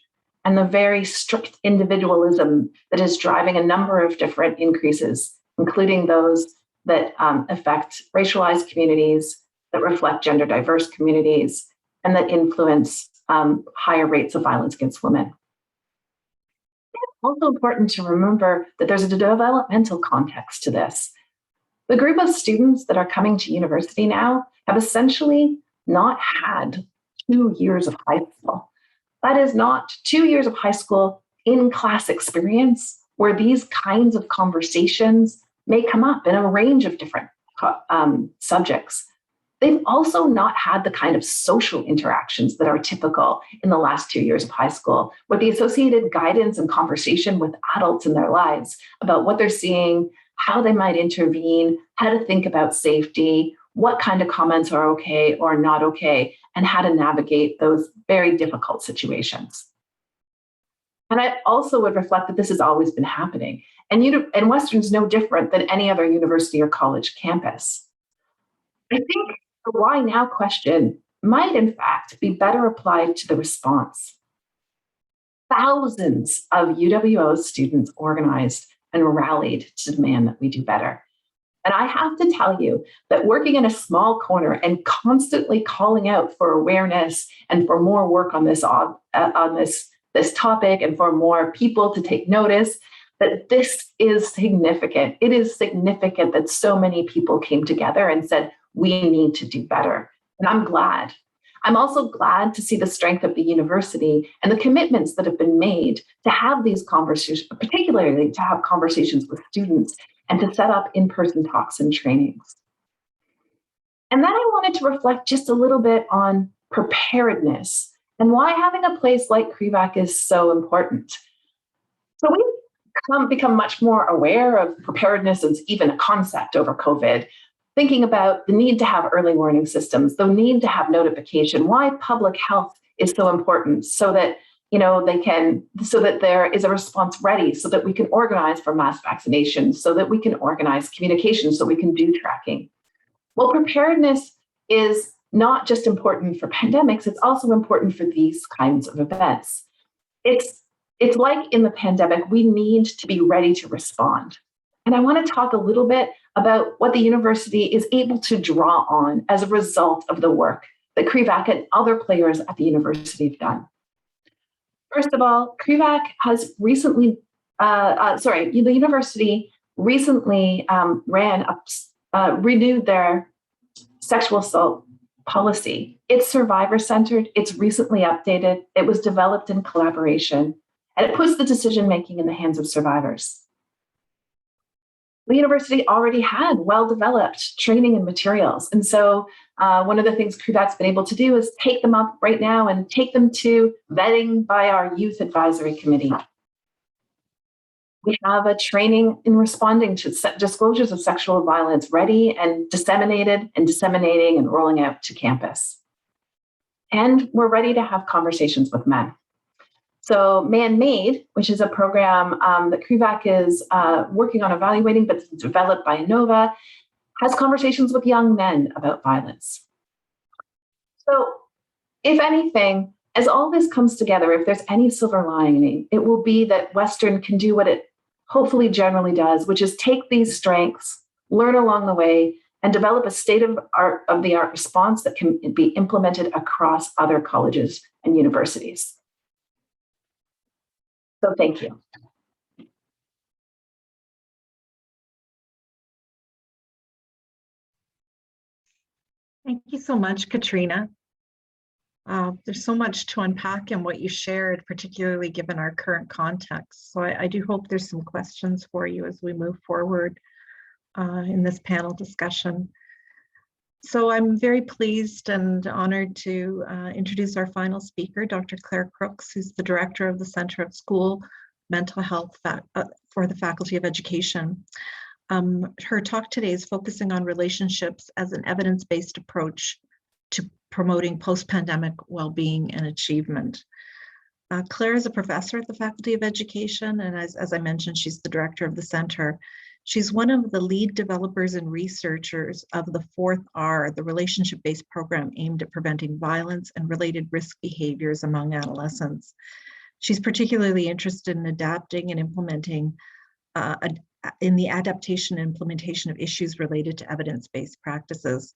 and the very strict individualism that is driving a number of different increases, including those that affect racialized communities, that reflect gender diverse communities, and that influence higher rates of violence against women. It's also important to remember that there's a developmental context to this. The group of students that are coming to university now have essentially not had 2 years of high school. That is not 2 years of high school in-class experience where these kinds of conversations may come up in a range of different subjects. They've also not had the kind of social interactions that are typical in the last 2 years of high school, with the associated guidance and conversation with adults in their lives about what they're seeing, how they might intervene, how to think about safety, what kind of comments are okay or not okay, and how to navigate those very difficult situations. And I also would reflect that this has always been happening. And Western's no different than any other university or college campus. I think the why now question might in fact be better applied to the response. Thousands of UWO students organized and rallied to demand that we do better. And I have to tell you that working in a small corner and constantly calling out for awareness and for more work on this topic and for more people to take notice, that this is significant. It is significant that so many people came together and said, we need to do better. And I'm glad. I'm also glad to see the strength of the university and the commitments that have been made to have these conversations, particularly to have conversations with students and to set up in-person talks and trainings. And then I wanted to reflect just a little bit on preparedness and why having a place like CREVAC is so important. So we've become much more aware of preparedness as even a concept over COVID, thinking about the need to have early warning systems, the need to have notification, why public health is so important, so that so that there is a response ready, so that we can organize for mass vaccinations, so that we can organize communication, so we can do tracking. Well, preparedness is not just important for pandemics, it's also important for these kinds of events. It's like in the pandemic, we need to be ready to respond. And I want to talk a little bit about what the university is able to draw on as a result of the work that CREVAC and other players at the university have done. First of all, CREVAC has recently, the university recently renewed their sexual assault policy. It's survivor-centered, it's recently updated, it was developed in collaboration, and it puts the decision-making in the hands of survivors. The university already had well-developed training and materials. And so one of the things CREVAC's been able to do is take them up right now and take them to vetting by our youth advisory committee. We have a training in responding to disclosures of sexual violence ready and disseminated and disseminating and rolling out to campus. and we're ready to have conversations with men. So Man-Made, which is a program that CREVAC is working on evaluating, but it's developed by Innova, has conversations with young men about violence. So if anything, as all this comes together, if there's any silver lining, it will be that Western can do what it hopefully generally does, which is take these strengths, learn along the way, and develop a state-of-the-art response that can be implemented across other colleges and universities. So thank you. Thank you so much, Katrina. There's so much to unpack in what you shared, particularly given our current context. So I do hope there's some questions for you as we move forward in this panel discussion. So I'm very pleased and honored to introduce our final speaker, Dr. Claire Crooks, who's the director of the Center of School Mental Health for the Faculty of Education. Her talk today is focusing on relationships as an evidence-based approach to promoting post-pandemic well-being and achievement. Claire is a professor at the Faculty of Education, and as I mentioned, she's the director of the center. She's one of the lead developers and researchers of the 4th R, the relationship-based program aimed at preventing violence and related risk behaviors among adolescents. She's particularly interested in adapting and implementing in the adaptation and implementation of issues related to evidence-based practices.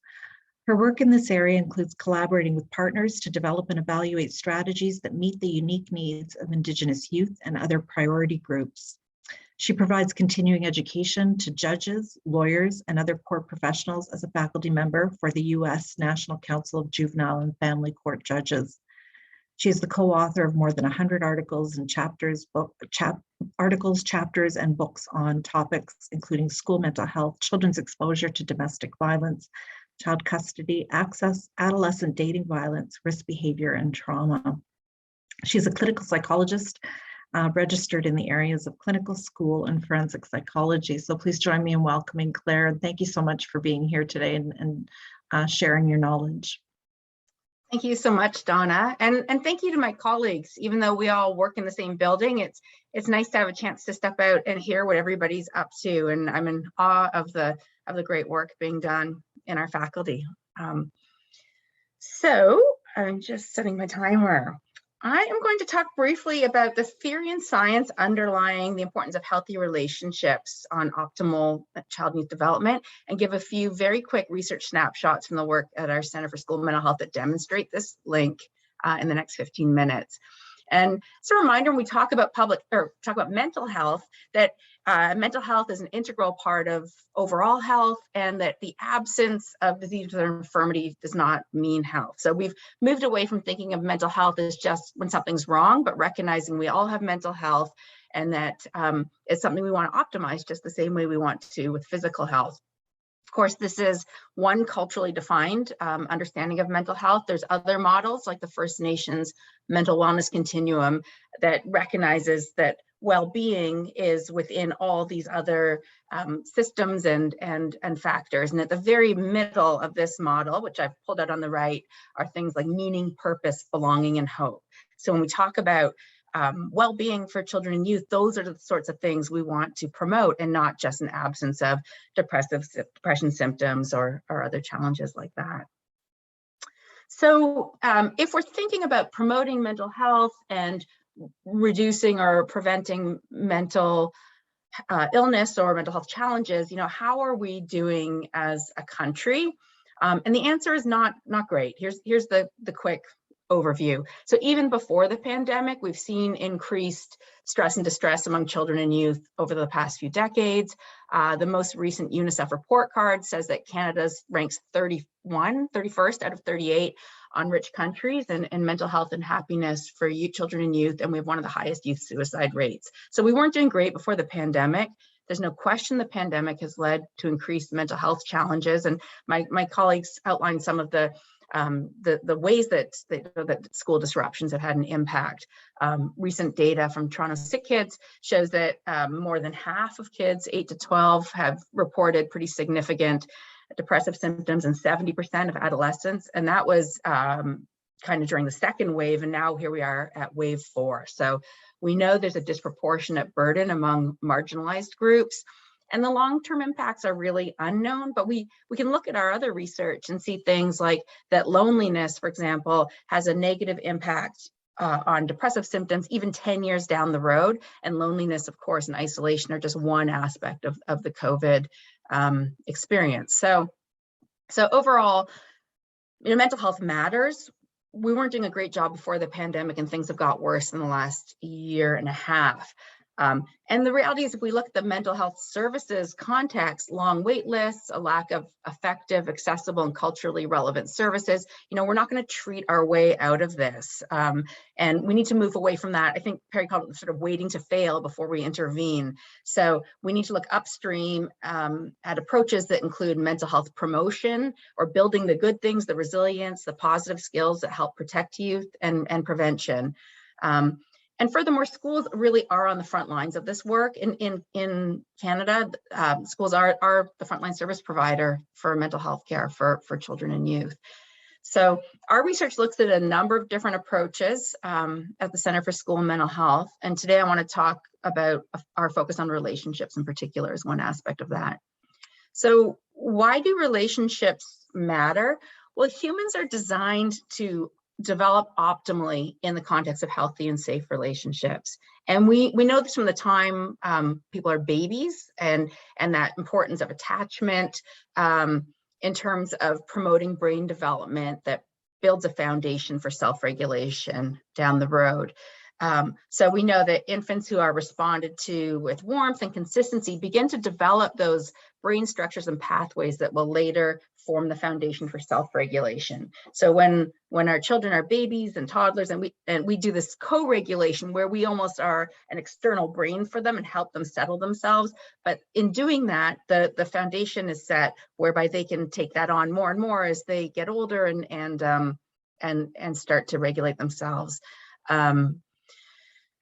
Her work in this area includes collaborating with partners to develop and evaluate strategies that meet the unique needs of Indigenous youth and other priority groups. She provides continuing education to judges, lawyers, and other court professionals as a faculty member for the U.S. National Council of Juvenile and Family Court Judges. She is the co-author of more than 100 articles and chapters, chapters, and books on topics including school mental health, children's exposure to domestic violence, child custody, access, adolescent dating violence, risk behavior, and trauma. She's a clinical psychologist registered in the areas of clinical, school, and forensic psychology. So please join me in welcoming Claire, and thank you so much for being here today and sharing your knowledge. Thank you so much, Donna, and thank you to my colleagues. Even though we all work in the same building, it's nice to have a chance to step out and hear what everybody's up to, and I'm in awe of the great work being done in our faculty. So I'm just setting my timer. I am going to talk briefly about the theory and science underlying the importance of healthy relationships on optimal child and youth development, and give a few very quick research snapshots from the work at our Center for School Mental Health that demonstrate this link in the next 15 minutes. And it's a reminder when we talk about mental health, that mental health is an integral part of overall health, and that the absence of disease or infirmity does not mean health. So we've moved away from thinking of mental health as just when something's wrong, but recognizing we all have mental health, and that it's something we want to optimize just the same way we want to with physical health. Of course, this is one culturally defined understanding of mental health. There's other models like the First Nations mental wellness continuum that recognizes that well-being is within all these other systems and factors. And at the very middle of this model, which I've pulled out on the right, are things like meaning, purpose, belonging, and hope. So when we talk about well-being for children and youth, those are the sorts of things we want to promote, and not just an absence of depression symptoms or other challenges like that. So if we're thinking about promoting mental health and reducing or preventing mental illness or mental health challenges, how are we doing as a country? And the answer is not great. Here's the quick overview. So even before the pandemic, we've seen increased stress and distress among children and youth over the past few decades. The most recent UNICEF report card says that Canada ranks 31st out of 38 on rich countries in mental health and happiness for children and youth, and we have one of the highest youth suicide rates. So we weren't doing great before the pandemic. There's no question the pandemic has led to increased mental health challenges, and my colleagues outlined some of the ways that school disruptions have had an impact. Recent data from Toronto Sick Kids shows that more than half of kids 8 to 12 have reported pretty significant depressive symptoms, and 70% of adolescents. And that was kind of during the second wave, and now here we are at wave 4. So we know there's a disproportionate burden among marginalized groups, and the long-term impacts are really unknown, but we can look at our other research and see things like that loneliness, for example, has a negative impact on depressive symptoms even 10 years down the road. And loneliness, of course, and isolation are just one aspect of the COVID experience. So overall, mental health matters. We weren't doing a great job before the pandemic, and things have got worse in the last year and a half. And the reality is, if we look at the mental health services context, long wait lists, a lack of effective, accessible, and culturally relevant services, we're not going to treat our way out of this. And we need to move away from that. I think Perry called it sort of waiting to fail before we intervene. So we need to look upstream at approaches that include mental health promotion, or building the good things, the resilience, the positive skills that help protect youth, and prevention. And furthermore, schools really are on the front lines of this work. In Canada, schools are the frontline service provider for mental health care for children and youth. So our research looks at a number of different approaches at the Center for School and Mental Health. And today I want to talk about our focus on relationships in particular as one aspect of that. So why do relationships matter? Well, humans are designed to develop optimally in the context of healthy and safe relationships. And we know this from the time people are babies, and that importance of attachment in terms of promoting brain development that builds a foundation for self-regulation down the road. So we know that infants who are responded to with warmth and consistency begin to develop those brain structures and pathways that will later form the foundation for self-regulation. So when our children are babies and toddlers, and we do this co-regulation where we almost are an external brain for them and help them settle themselves. But in doing that, the foundation is set whereby they can take that on more and more as they get older and start to regulate themselves.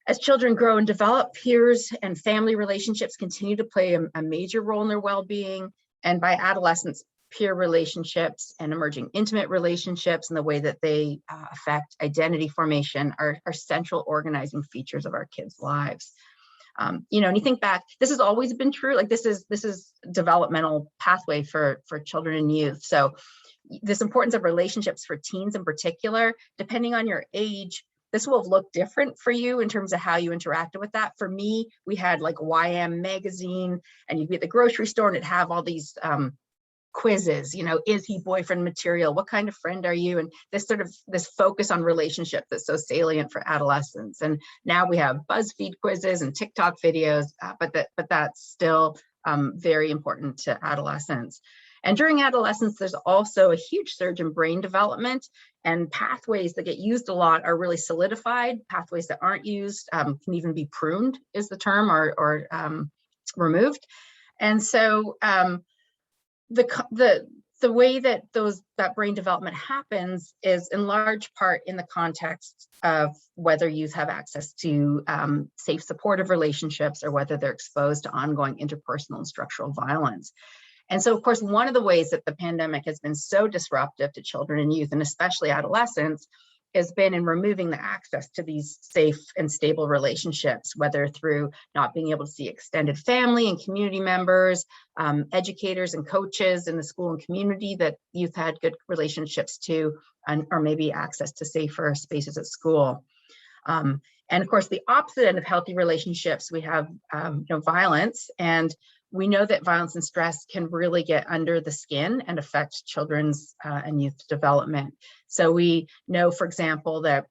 As children grow and develop, peers and family relationships continue to play a major role in their well-being. And by adolescence, peer relationships and emerging intimate relationships and the way that they affect identity formation are central organizing features of our kids' lives. And you think back, this has always been true. Like this is developmental pathway for children and youth. So this importance of relationships for teens in particular, depending on your age, this will look different for you in terms of how you interacted with that. For me, we had like YM magazine, and you'd be at the grocery store and it'd have all these quizzes, is he boyfriend material? What kind of friend are you? And this focus on relationship that's so salient for adolescents. And now we have BuzzFeed quizzes and TikTok videos, but that's still very important to adolescents. And during adolescence, there's also a huge surge in brain development, and pathways that get used a lot are really solidified. Pathways that aren't used can even be pruned, is the term, or removed. And so the way that that brain development happens is in large part in the context of whether youth have access to safe, supportive relationships, or whether they're exposed to ongoing interpersonal and structural violence. And so, of course, one of the ways that the pandemic has been so disruptive to children and youth, and especially adolescents, has been in removing the access to these safe and stable relationships, whether through not being able to see extended family and community members, educators and coaches in the school and community that youth had good relationships to, or maybe access to safer spaces at school. And of course, the opposite end of healthy relationships, we have violence. And we know that violence and stress can really get under the skin and affect children's and youth development. So we know, for example, that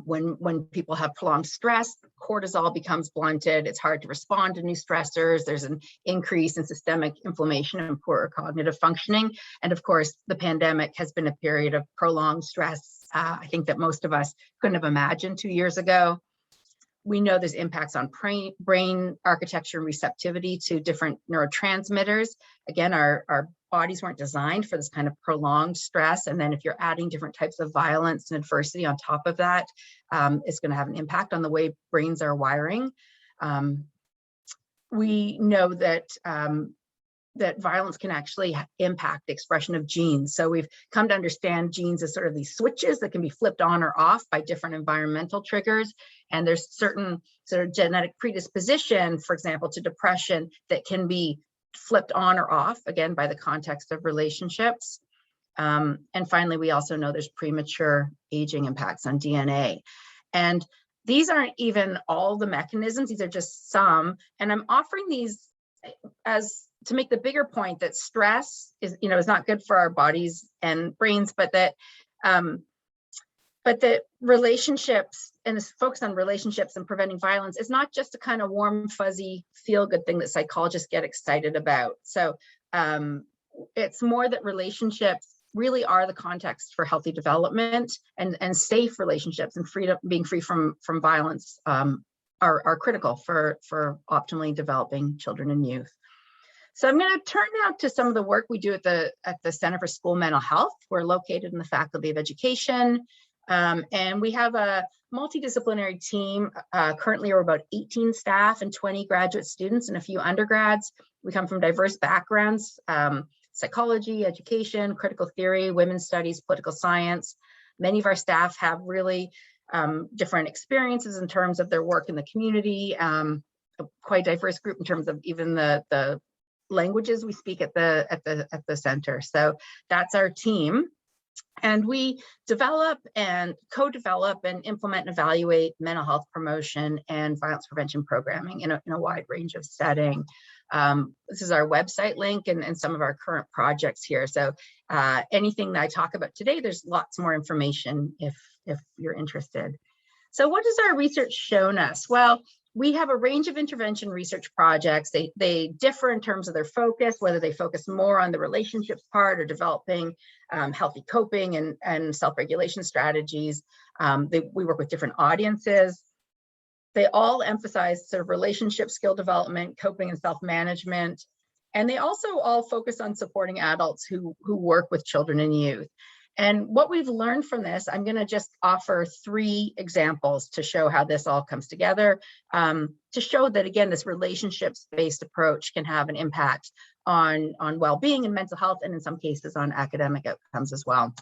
when people have prolonged stress, cortisol becomes blunted. It's hard to respond to new stressors. There's an increase in systemic inflammation and poorer cognitive functioning. And of course, the pandemic has been a period of prolonged stress. I think that most of us couldn't have imagined 2 years ago. We know there's impacts on brain architecture and receptivity to different neurotransmitters. Again, our bodies weren't designed for this kind of prolonged stress. And then if you're adding different types of violence and adversity on top of that, it's going to have an impact on the way brains are wiring. We know that that violence can actually impact the expression of genes. So we've come to understand genes as sort of these switches that can be flipped on or off by different environmental triggers. And there's certain sort of genetic predisposition, for example, to depression that can be flipped on or off, again, by the context of relationships. And finally, we also know there's premature aging impacts on DNA. And these aren't even all the mechanisms, these are just some. And I'm offering these as to make the bigger point that stress is not good for our bodies and brains, but that relationships, and this focus on relationships and preventing violence, is not just a kind of warm, fuzzy, feel-good thing that psychologists get excited about. So it's more that relationships really are the context for healthy development, and safe relationships and freedom, being free from violence, are critical for optimally developing children and youth. So I'm going to turn now to some of the work we do at the Center for School Mental Health. We're located in the Faculty of Education, and we have a multidisciplinary team. Currently, we're about 18 staff and 20 graduate students and a few undergrads. We come from diverse backgrounds: psychology, education, critical theory, women's studies, political science. Many of our staff have really different experiences in terms of their work in the community. A quite diverse group in terms of even the languages we speak at the center. So that's our team. And we develop and co-develop and implement and evaluate mental health promotion and violence prevention programming in a wide range of settings. This is our website link and some of our current projects here. So anything that I talk about today, there's lots more information if you're interested. So what has our research shown us? Well, we have a range of intervention research projects. They differ in terms of their focus, whether they focus more on the relationships part or developing healthy coping and self-regulation strategies. We work with different audiences. They all emphasize sort of relationship skill development, coping and self-management. And they also all focus on supporting adults who work with children and youth. And what we've learned from this, I'm going to just offer 3 examples to show how this all comes together, to show that, again, this relationships-based approach can have an impact on well-being and mental health, and in some cases on academic outcomes as well.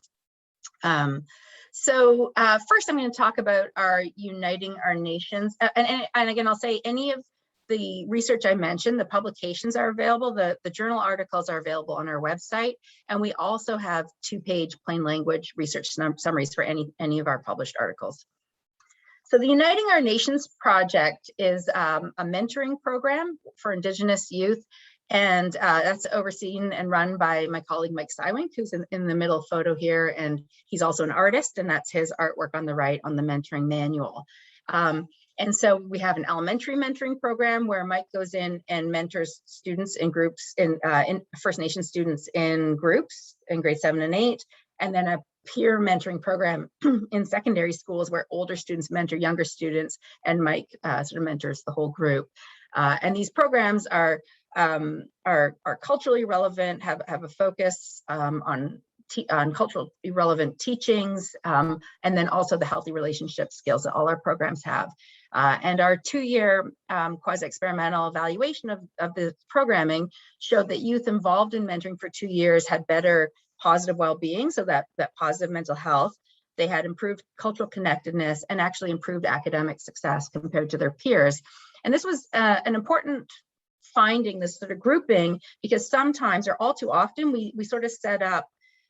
So first, I'm going to talk about our Uniting Our Nations. And again, I'll say any of the research I mentioned, the publications are available, the journal articles are available on our website, and we also have 2-page plain language research summaries for any of our published articles. So the Uniting Our Nations project is a mentoring program for Indigenous youth, and that's overseen and run by my colleague Mike Sywink, who's in the middle photo here, and he's also an artist, and that's his artwork on the right on the mentoring manual. And so we have an elementary mentoring program where Mike goes in and mentors students in groups, in First Nation students in groups in grade 7 and 8, and then a peer mentoring program in secondary schools where older students mentor younger students, and Mike sort of mentors the whole group. And these programs are culturally relevant, have a focus on culturally relevant teachings, and then also the healthy relationship skills that all our programs have. And our 2-year quasi-experimental evaluation of the programming showed that youth involved in mentoring for 2 years had better positive well-being, so that positive mental health. They had improved cultural connectedness and actually improved academic success compared to their peers. And this was an important finding, this sort of grouping, because sometimes, or all too often, we sort of set up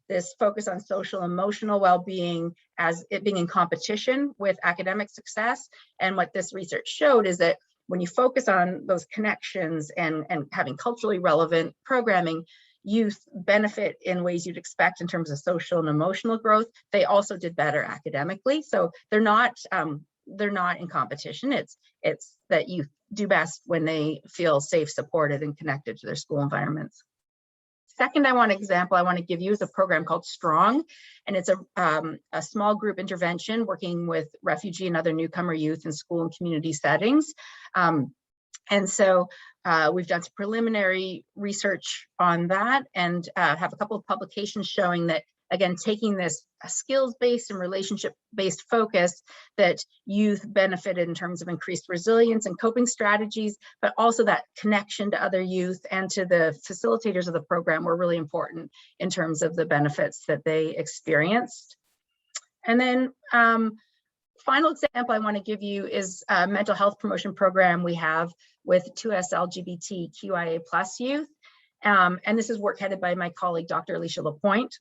this focus on social emotional well-being as it being in competition with academic success. And what this research showed is that when you focus on those connections and having culturally relevant programming, youth benefit in ways you'd expect in terms of social and emotional growth. They also did better academically. So they're not in competition. It's that youth do best when they feel safe, supported, and connected to their school environments. Second, I want to give you is a program called Strong, and it's a small group intervention working with refugee and other newcomer youth in school and community settings. And so we've done some preliminary research on that, and have a couple of publications showing that again, taking this skills-based and relationship-based focus that youth benefited in terms of increased resilience and coping strategies, but also that connection to other youth and to the facilitators of the program were really important in terms of the benefits that they experienced. And then final example I want to give you is a mental health promotion program we have with 2S LGBTQIA+ youth. And this is work headed by my colleague, Dr. Alicia Lapointe.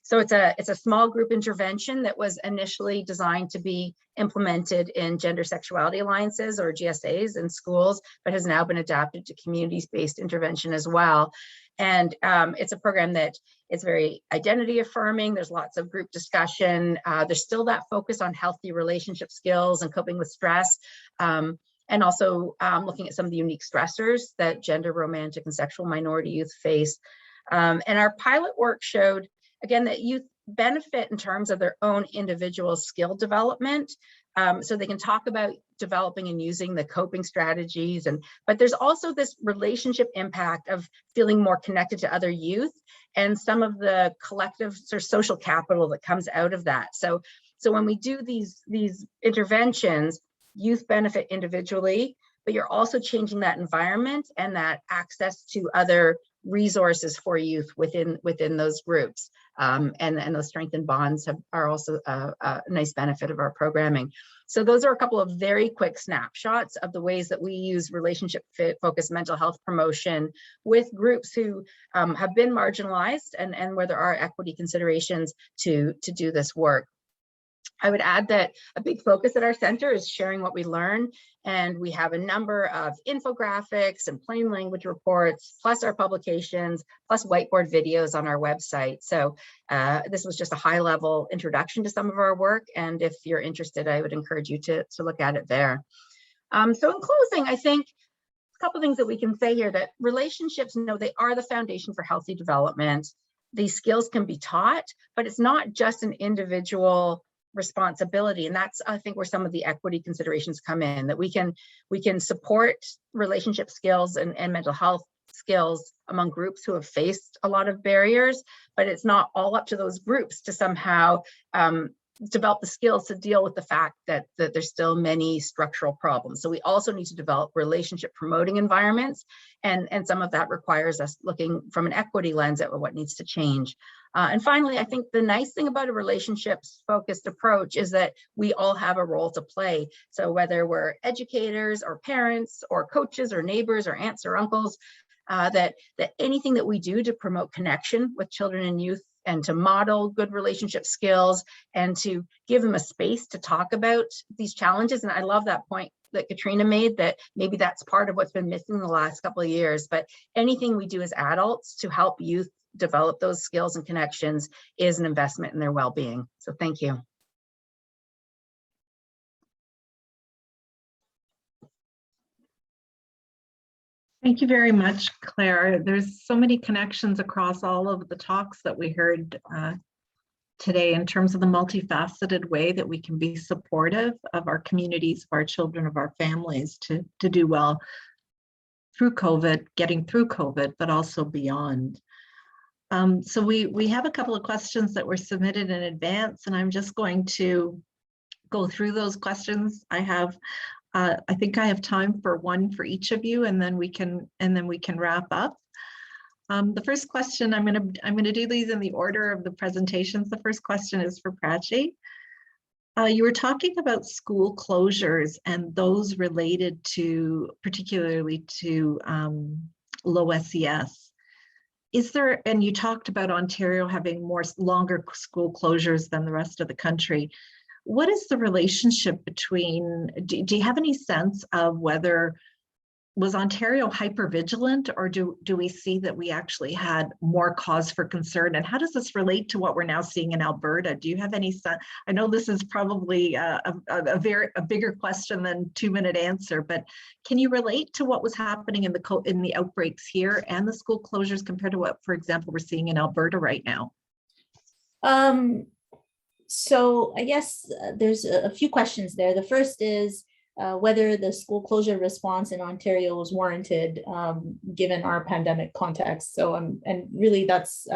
So it's a small group intervention that was initially designed to be implemented in gender sexuality alliances or GSAs in schools, but has now been adapted to communities-based intervention as well. And it's a program that is very identity affirming. There's lots of group discussion. There's still that focus on healthy relationship skills and coping with stress. And also looking at some of the unique stressors that gender, romantic, and sexual minority youth face. And our pilot work showed, again, that youth benefit in terms of their own individual skill development. So they can talk about developing and using the coping strategies, but there's also this relationship impact of feeling more connected to other youth and some of the collective or social capital that comes out of that. So when we do these interventions, youth benefit individually, but you're also changing that environment and that access to other resources for youth within those groups. And those strengthened bonds are also a nice benefit of our programming. So those are a couple of very quick snapshots of the ways that we use relationship-focused mental health promotion with groups who have been marginalized and where there are equity considerations to do this work. I would add that a big focus at our center is sharing what we learn, and we have a number of infographics and plain language reports, plus our publications, plus whiteboard videos on our website. So this was just a high-level introduction to some of our work, and if you're interested, I would encourage you to look at it there. So in closing, I think a couple things that we can say here, that relationships, they are the foundation for healthy development. These skills can be taught, but it's not just an individual responsibility. And that's, I think, where some of the equity considerations come in, that we can support relationship skills and mental health skills among groups who have faced a lot of barriers, but it's not all up to those groups to somehow develop the skills to deal with the fact that there's still many structural problems. So we also need to develop relationship promoting environments, and some of that requires us looking from an equity lens at what needs to change. And finally, I think the nice thing about a relationships focused approach is that we all have a role to play. So whether we're educators or parents or coaches or neighbors or aunts or uncles, that anything that we do to promote connection with children and youth and to model good relationship skills and to give them a space to talk about these challenges. And I love that point that Katrina made, that maybe that's part of what's been missing the last couple of years, but anything we do as adults to help youth develop those skills and connections is an investment in their well-being. So thank you. Thank you very much, Claire. There's so many connections across all of the talks that we heard today in terms of the multifaceted way that we can be supportive of our communities, of our children, of our families to do well through COVID, getting through COVID, but also beyond. So we have a couple of questions that were submitted in advance, and I'm just going to go through those questions. I think I have time for one for each of you, and then we can wrap up. The first question, I'm gonna do these in the order of the presentations. The first question is for Prachi. You were talking about school closures and those related to, particularly to low SES. Is there, and you talked about Ontario having longer school closures than the rest of the country. What is the relationship between, do you have any sense of whether, was Ontario hypervigilant, or do we see that we actually had more cause for concern? And how does this relate to what we're now seeing in Alberta? Do you have any sense? I know this is probably a bigger question than 2-minute answer, but can you relate to what was happening in the outbreaks here and the school closures compared to what, for example, we're seeing in Alberta right now? So I guess there's a few questions there. The first is, whether the school closure response in Ontario was warranted given our pandemic context. So, and really that's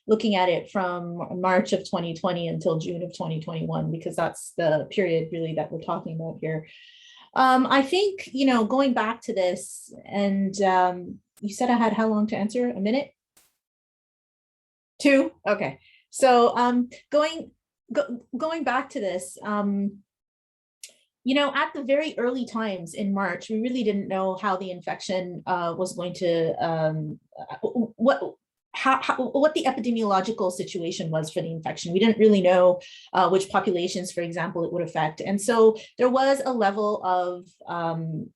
looking at it from March of 2020 until June of 2021, because that's the period really that we're talking about here. I think, you know, going back to this, and you said I had how long to answer? A minute? 2? Okay. So going back to this, you know, at the very early times in March, we really didn't know how the infection was going to, what the epidemiological situation was for the infection. We didn't really know which populations, for example, it would affect. And so there was a level of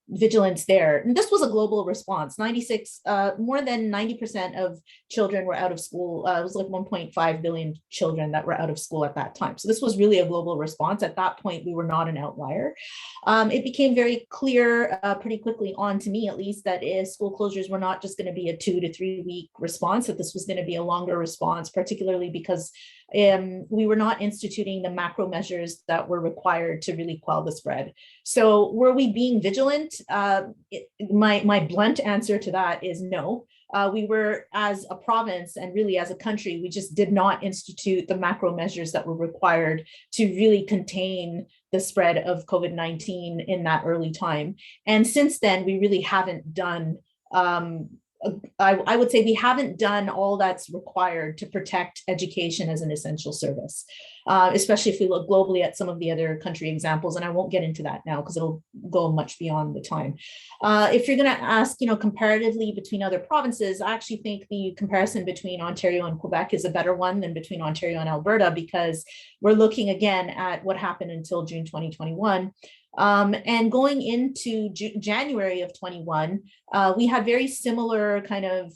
vigilance there. And this was a global response. More than 90% of children were out of school. It was like 1.5 billion children that were out of school at that time. So this was really a global response. At that point, we were not an outlier. It became very clear pretty quickly on, to me at least, that school closures were not just going to be a 2 to 3 week response, that this was going to be a longer response, particularly because we were not instituting the macro measures that were required to really quell the spread. So were we being vigilant? My blunt answer to that is no. We were, as a province and really as a country, we just did not institute the macro measures that were required to really contain the spread of COVID-19 in that early time. And since then, we really haven't done I would say we haven't done all that's required to protect education as an essential service, especially if we look globally at some of the other country examples. And I won't get into that now because it'll go much beyond the time. If you're going to ask, you know, comparatively between other provinces, I actually think the comparison between Ontario and Quebec is a better one than between Ontario and Alberta, because we're looking again at what happened until June 2021. And going into January of 21, we had very similar kind of,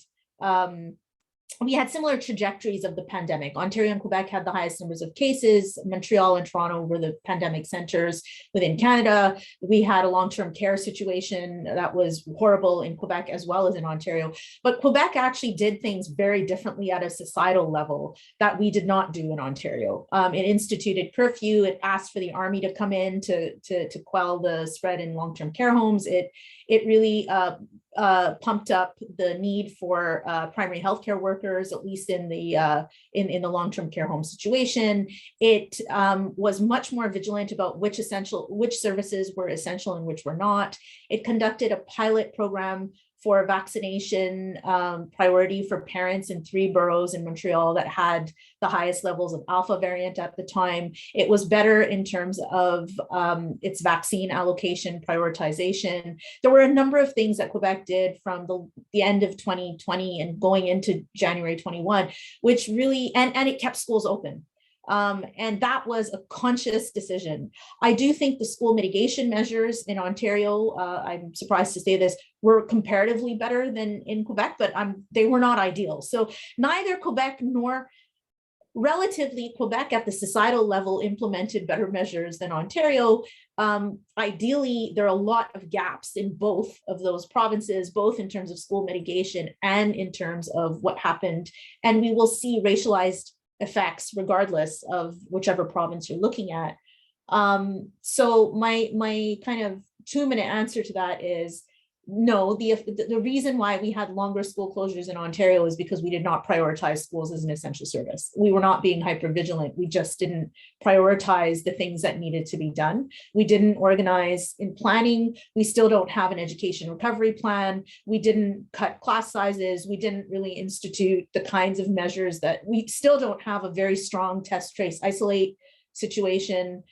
we had similar trajectories of the pandemic. Ontario and Quebec had the highest numbers of cases. Montreal and Toronto were the pandemic centers within Canada. We had a long-term care situation that was horrible in Quebec as well as in Ontario. But Quebec actually did things very differently at a societal level that we did not do in Ontario. It instituted curfew. It asked for the army to come in to quell the spread in long-term care homes. It really pumped up the need for primary healthcare workers, at least in the long-term care home situation. It was much more vigilant about which services were essential and which were not. It conducted a pilot program for vaccination priority for parents in 3 boroughs in Montreal that had the highest levels of alpha variant at the time. It was better in terms of its vaccine allocation prioritization. There were a number of things that Quebec did from the end of 2020 and going into January 21, which really, and it kept schools open. And that was a conscious decision. I do think the school mitigation measures in Ontario, I'm surprised to say this, were comparatively better than in Quebec, but they were not ideal. So neither Quebec nor relatively Quebec at the societal level implemented better measures than Ontario. Ideally, there are a lot of gaps in both of those provinces, both in terms of school mitigation and in terms of what happened. And we will see racialized effects regardless of whichever province you're looking at. So my kind of 2-minute answer to that is no. The reason why we had longer school closures in Ontario is because we did not prioritize schools as an essential service. We were not being hyper vigilant. We just didn't prioritize the things that needed to be done. We didn't organize in planning. We still don't have an education recovery plan. We didn't cut class sizes. We didn't really institute the kinds of measures that we still don't have a very strong test, trace, isolate situation.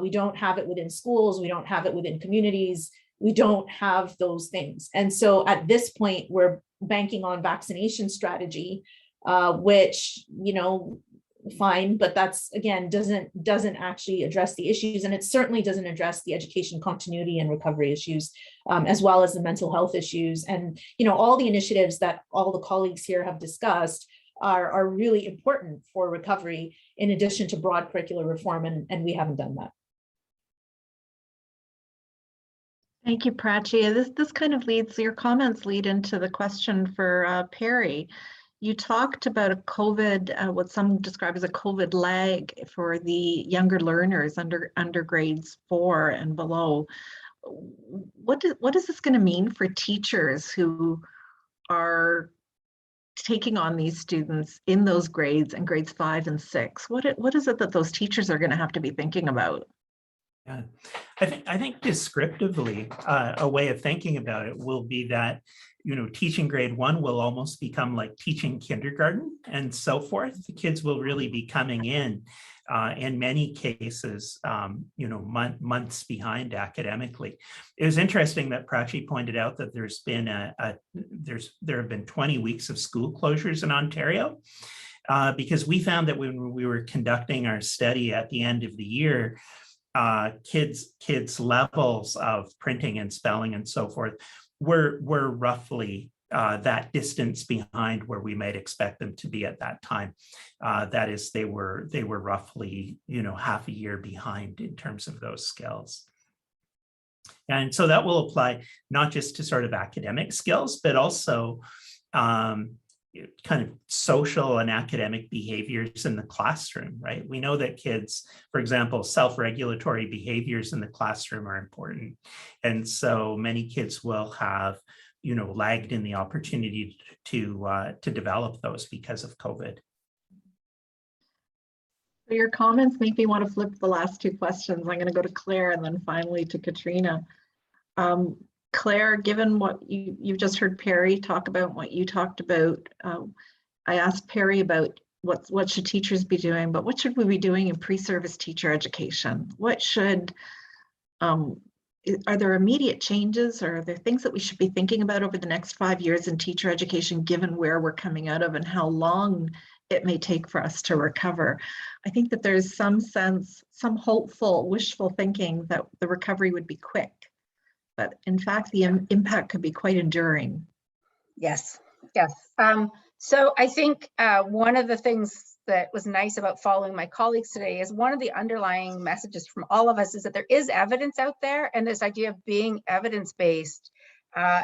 We don't have it within schools. We don't have it within communities. We don't have those things. And so at this point, we're banking on vaccination strategy, which, you know, fine, but that's, again, doesn't actually address the issues. And it certainly doesn't address the education continuity and recovery issues, as well as the mental health issues. And, you know, all the initiatives that all the colleagues here have discussed are really important for recovery, in addition to broad curricular reform, and we haven't done that. Thank you, Prachia. This kind of your comments lead into the question for Perry. You talked about a COVID, what some describe as a COVID lag for the younger learners under grades 4 and below. what is this going to mean for teachers who are taking on these students in those grades and grades 5 and 6? What is it that those teachers are going to have to be thinking about? Yeah, I think descriptively, a way of thinking about it will be that, you know, teaching grade 1 will almost become like teaching kindergarten and so forth. The kids will really be coming in many cases, you know, months behind academically. It was interesting that Prachi pointed out that there's been there have been 20 weeks of school closures in Ontario, because we found that when we were conducting our study at the end of the year, kids levels of printing and spelling and so forth were roughly that distance behind where we might expect them to be at that time. That is, they were roughly, you know, half a year behind in terms of those skills. And so that will apply not just to sort of academic skills, but also kind of social and academic behaviors in the classroom, right? We know that kids, for example, self-regulatory behaviors in the classroom are important. And so many kids will have, you know, lagged in the opportunity to develop those because of COVID. Your comments make me want to flip the last two questions. I'm going to go to Claire and then finally to Katrina. Claire, given what you've just heard Perry talk about, what you talked about, I asked Perry about what should teachers be doing, but what should we be doing in pre-service teacher education? What should, are there immediate changes, or are there things that we should be thinking about over the next 5 years in teacher education, given where we're coming out of and how long it may take for us to recover? I think that there's some sense, some hopeful, wishful thinking that the recovery would be quick. But in fact, the impact could be quite enduring. Yes, yes. So I think one of the things that was nice about following my colleagues today is one of the underlying messages from all of us is that there is evidence out there, and this idea of being evidence-based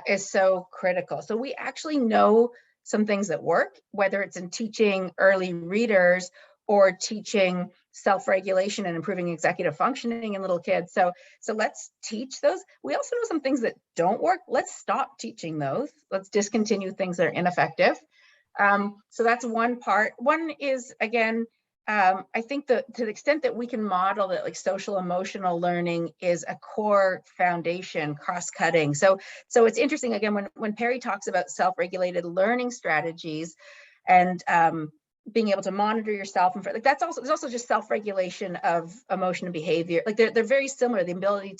is so critical. So we actually know some things that work, whether it's in teaching early readers or teaching self-regulation and improving executive functioning in little kids. So let's teach those. We also know some things that don't work. Let's stop teaching those. Let's discontinue things that are ineffective. So that's one part. One is, again, I think that to the extent that we can model that, like, social emotional learning is a core foundation, cross-cutting. So it's interesting, again, when Perry talks about self-regulated learning strategies and being able to monitor yourself, and like that's also, there's also just self-regulation of emotion and behavior. Like they're very similar. The ability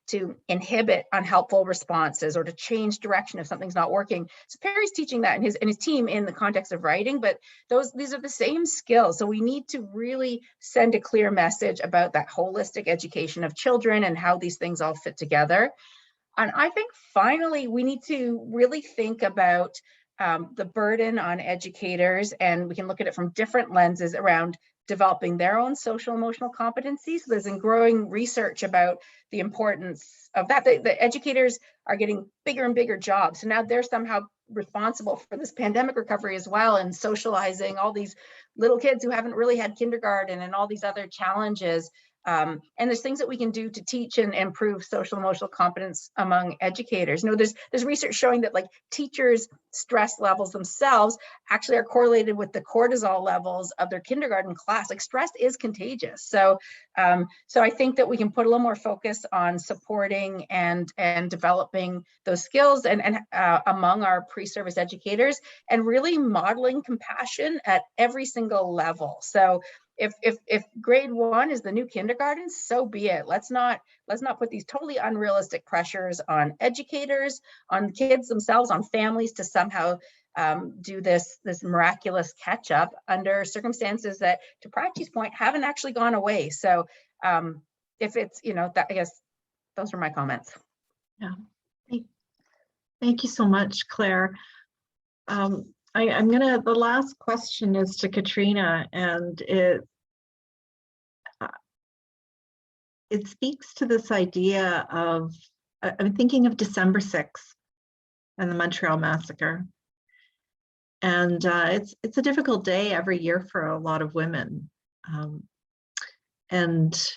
to inhibit unhelpful responses or to change direction if something's not working. So Perry's teaching that in his team in the context of writing, but these are the same skills. So we need to really send a clear message about that holistic education of children and how these things all fit together. And I think finally we need to really think about the burden on educators, and we can look at it from different lenses around developing their own social emotional competencies. So there's growing research about the importance of that. The educators are getting bigger and bigger jobs. So now they're somehow responsible for this pandemic recovery as well, and socializing all these little kids who haven't really had kindergarten and all these other challenges. And there's things that we can do to teach and improve social emotional competence among educators. You know, there's research showing that, like, teachers' stress levels themselves actually are correlated with the cortisol levels of their kindergarten class. Like, stress is contagious. So I think that we can put a little more focus on supporting and developing those skills and among our pre-service educators, and really modeling compassion at every single level. So if grade 1 is the new kindergarten, so be it. Let's not put these totally unrealistic pressures on educators, on kids themselves, on families to somehow do this miraculous catch up under circumstances that, to Prachi's point, haven't actually gone away. So if it's, you know, that, I guess those are my comments. Yeah, thank you so much, Claire. The last question is to Katrina, and it speaks to this idea of, I'm thinking of December 6th and the Montreal massacre. And it's a difficult day every year for a lot of women and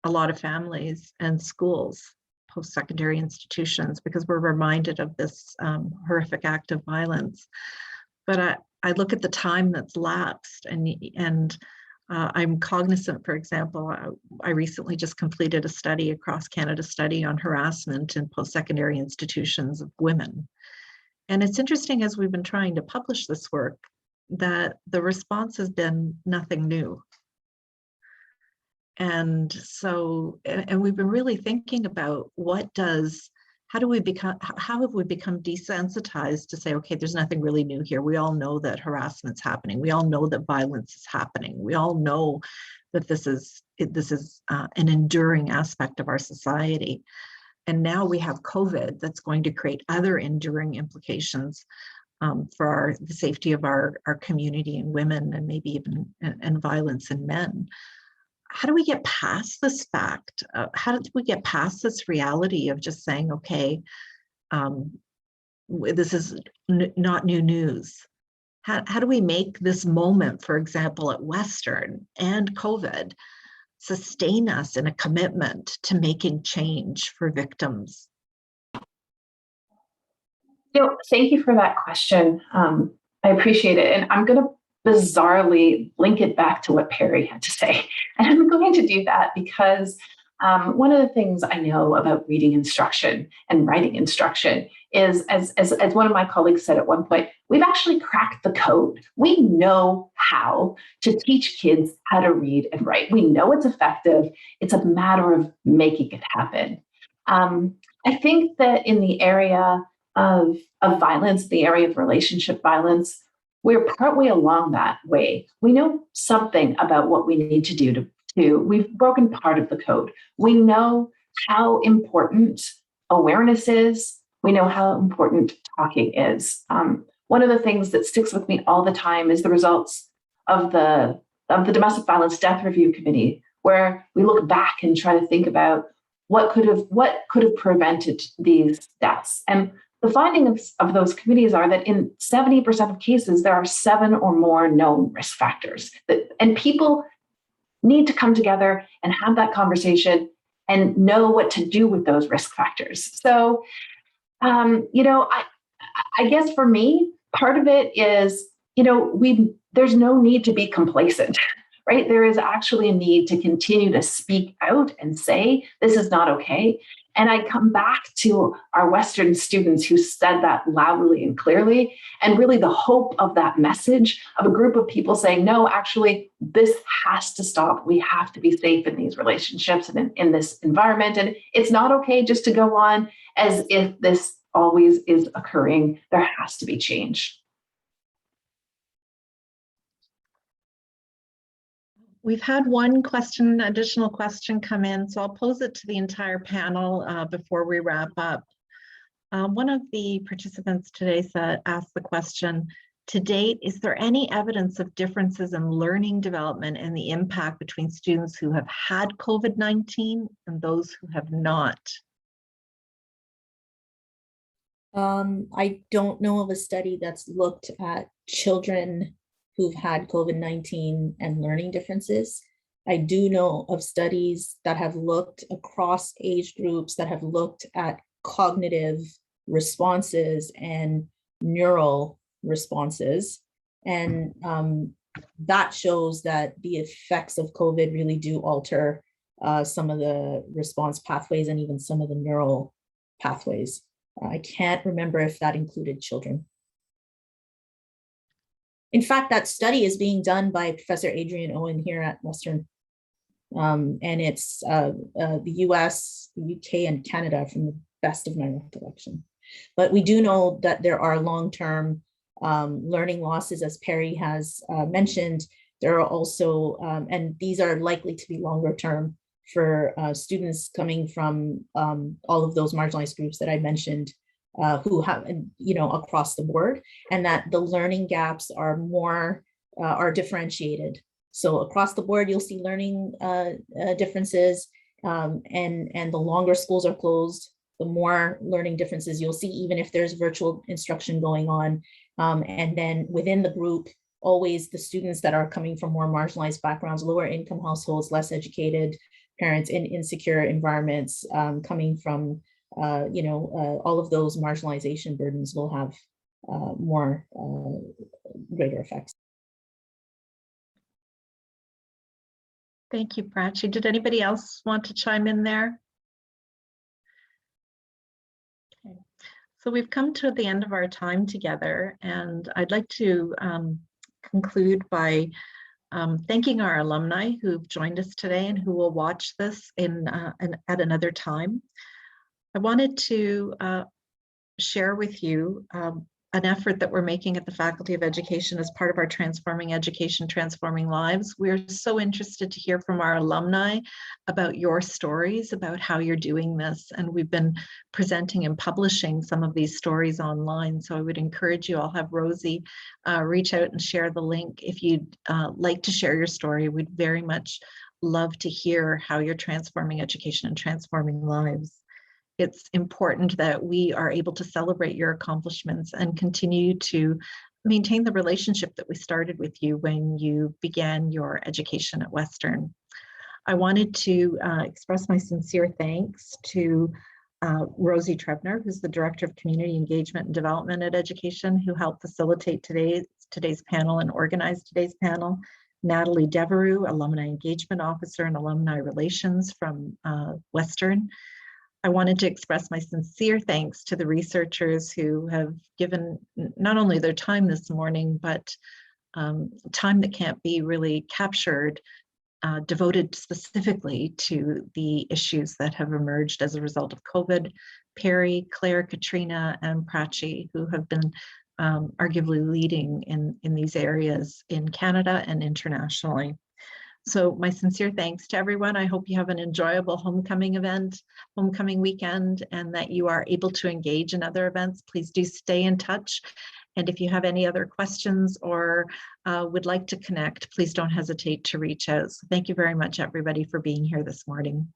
a lot of families and schools post-secondary institutions because we're reminded of this horrific act of violence. But I look at the time that's lapsed, and I'm cognizant, for example, I recently just completed a study, across Canada study on harassment in post-secondary institutions of women. And it's interesting, as we've been trying to publish this work, that the response has been nothing new. And so, and we've been really thinking about how have we become desensitized to say, okay, there's nothing really new here. We all know that harassment's happening. We all know that violence is happening. We all know that this is an enduring aspect of our society. And now we have COVID that's going to create other enduring implications for the safety of our community and women, and maybe even and violence in men. How do we get past this fact? How do we get past this reality of just saying, okay, this is not new news? How do we make this moment, for example, at Western and COVID, sustain us in a commitment to making change for victims? Thank you for that question. I appreciate it. And I'm going to bizarrely link it back to what Perry had to say. And I'm going to do that because one of the things I know about reading instruction and writing instruction is, as one of my colleagues said at one point, we've actually cracked the code. We know how to teach kids how to read and write. We know it's effective. It's a matter of making it happen. I think that in the area of violence, the area of relationship violence, we're partway along that way. We know something about what we need to do we've broken part of the code. We know how important awareness is. We know how important talking is. One of the things that sticks with me all the time is the results of the Domestic Violence Death Review Committee, where we look back and try to think about what could have prevented these deaths. And the findings of those committees are that in 70% of cases, there are 7 or more known risk factors. And people need to come together and have that conversation and know what to do with those risk factors. So, I guess for me, part of it is, there's no need to be complacent, right? There is actually a need to continue to speak out and say, this is not okay. And I come back to our Western students who said that loudly and clearly, and really the hope of that message of a group of people saying, no, actually, this has to stop. We have to be safe in these relationships and in this environment. And it's not okay just to go on as if this always is occurring. There has to be change. We've had one additional question come in, so I'll pose it to the entire panel before we wrap up. One of the participants today asked the question, to date, is there any evidence of differences in learning development and the impact between students who have had COVID-19 and those who have not? I don't know of a study that's looked at children who've had COVID-19 and learning differences. I do know of studies that have looked across age groups, that have looked at cognitive responses and neural responses. And that shows that the effects of COVID really do alter some of the response pathways and even some of the neural pathways. I can't remember if that included children. In fact, that study is being done by Professor Adrian Owen here at Western. And it's the US, the UK, and Canada from the best of my recollection. But we do know that there are long-term learning losses, as Perry has mentioned. There are also, and these are likely to be longer term for students coming from all of those marginalized groups that I mentioned, who have, across the board, and that the learning gaps are are differentiated. So across the board, you'll see learning differences, and the longer schools are closed, the more learning differences you'll see, even if there's virtual instruction going on. And then within the group, always the students that are coming from more marginalized backgrounds, lower income households, less educated, parents in insecure environments coming from, all of those marginalization burdens will have more greater effects. Thank you, Prachi. Did anybody else want to chime in there? Okay. So we've come to the end of our time together, and I'd like to conclude by thanking our alumni who've joined us today and who will watch this at another time. I wanted to share with you an effort that we're making at the Faculty of Education as part of our Transforming Education, Transforming Lives. We're so interested to hear from our alumni about your stories, about how you're doing this. And we've been presenting and publishing some of these stories online. So I would encourage you, I'll have Rosie reach out and share the link. If you'd like to share your story, we'd very much love to hear how you're transforming education and transforming lives. It's important that we are able to celebrate your accomplishments and continue to maintain the relationship that we started with you when you began your education at Western. I wanted to express my sincere thanks to Rosie Trebner, who's the Director of Community Engagement and Development at Education, who helped facilitate today's panel and organize today's panel. Natalie Devereux, Alumni Engagement Officer and Alumni Relations from Western. I wanted to express my sincere thanks to the researchers who have given not only their time this morning, but time that can't be really captured, devoted specifically to the issues that have emerged as a result of COVID. Perry, Claire, Katrina, and Prachi, who have been arguably leading in these areas in Canada and internationally. So my sincere thanks to everyone. I hope you have an enjoyable homecoming weekend, and that you are able to engage in other events. Please do stay in touch. And if you have any other questions or would like to connect, please don't hesitate to reach out. So thank you very much, everybody, for being here this morning.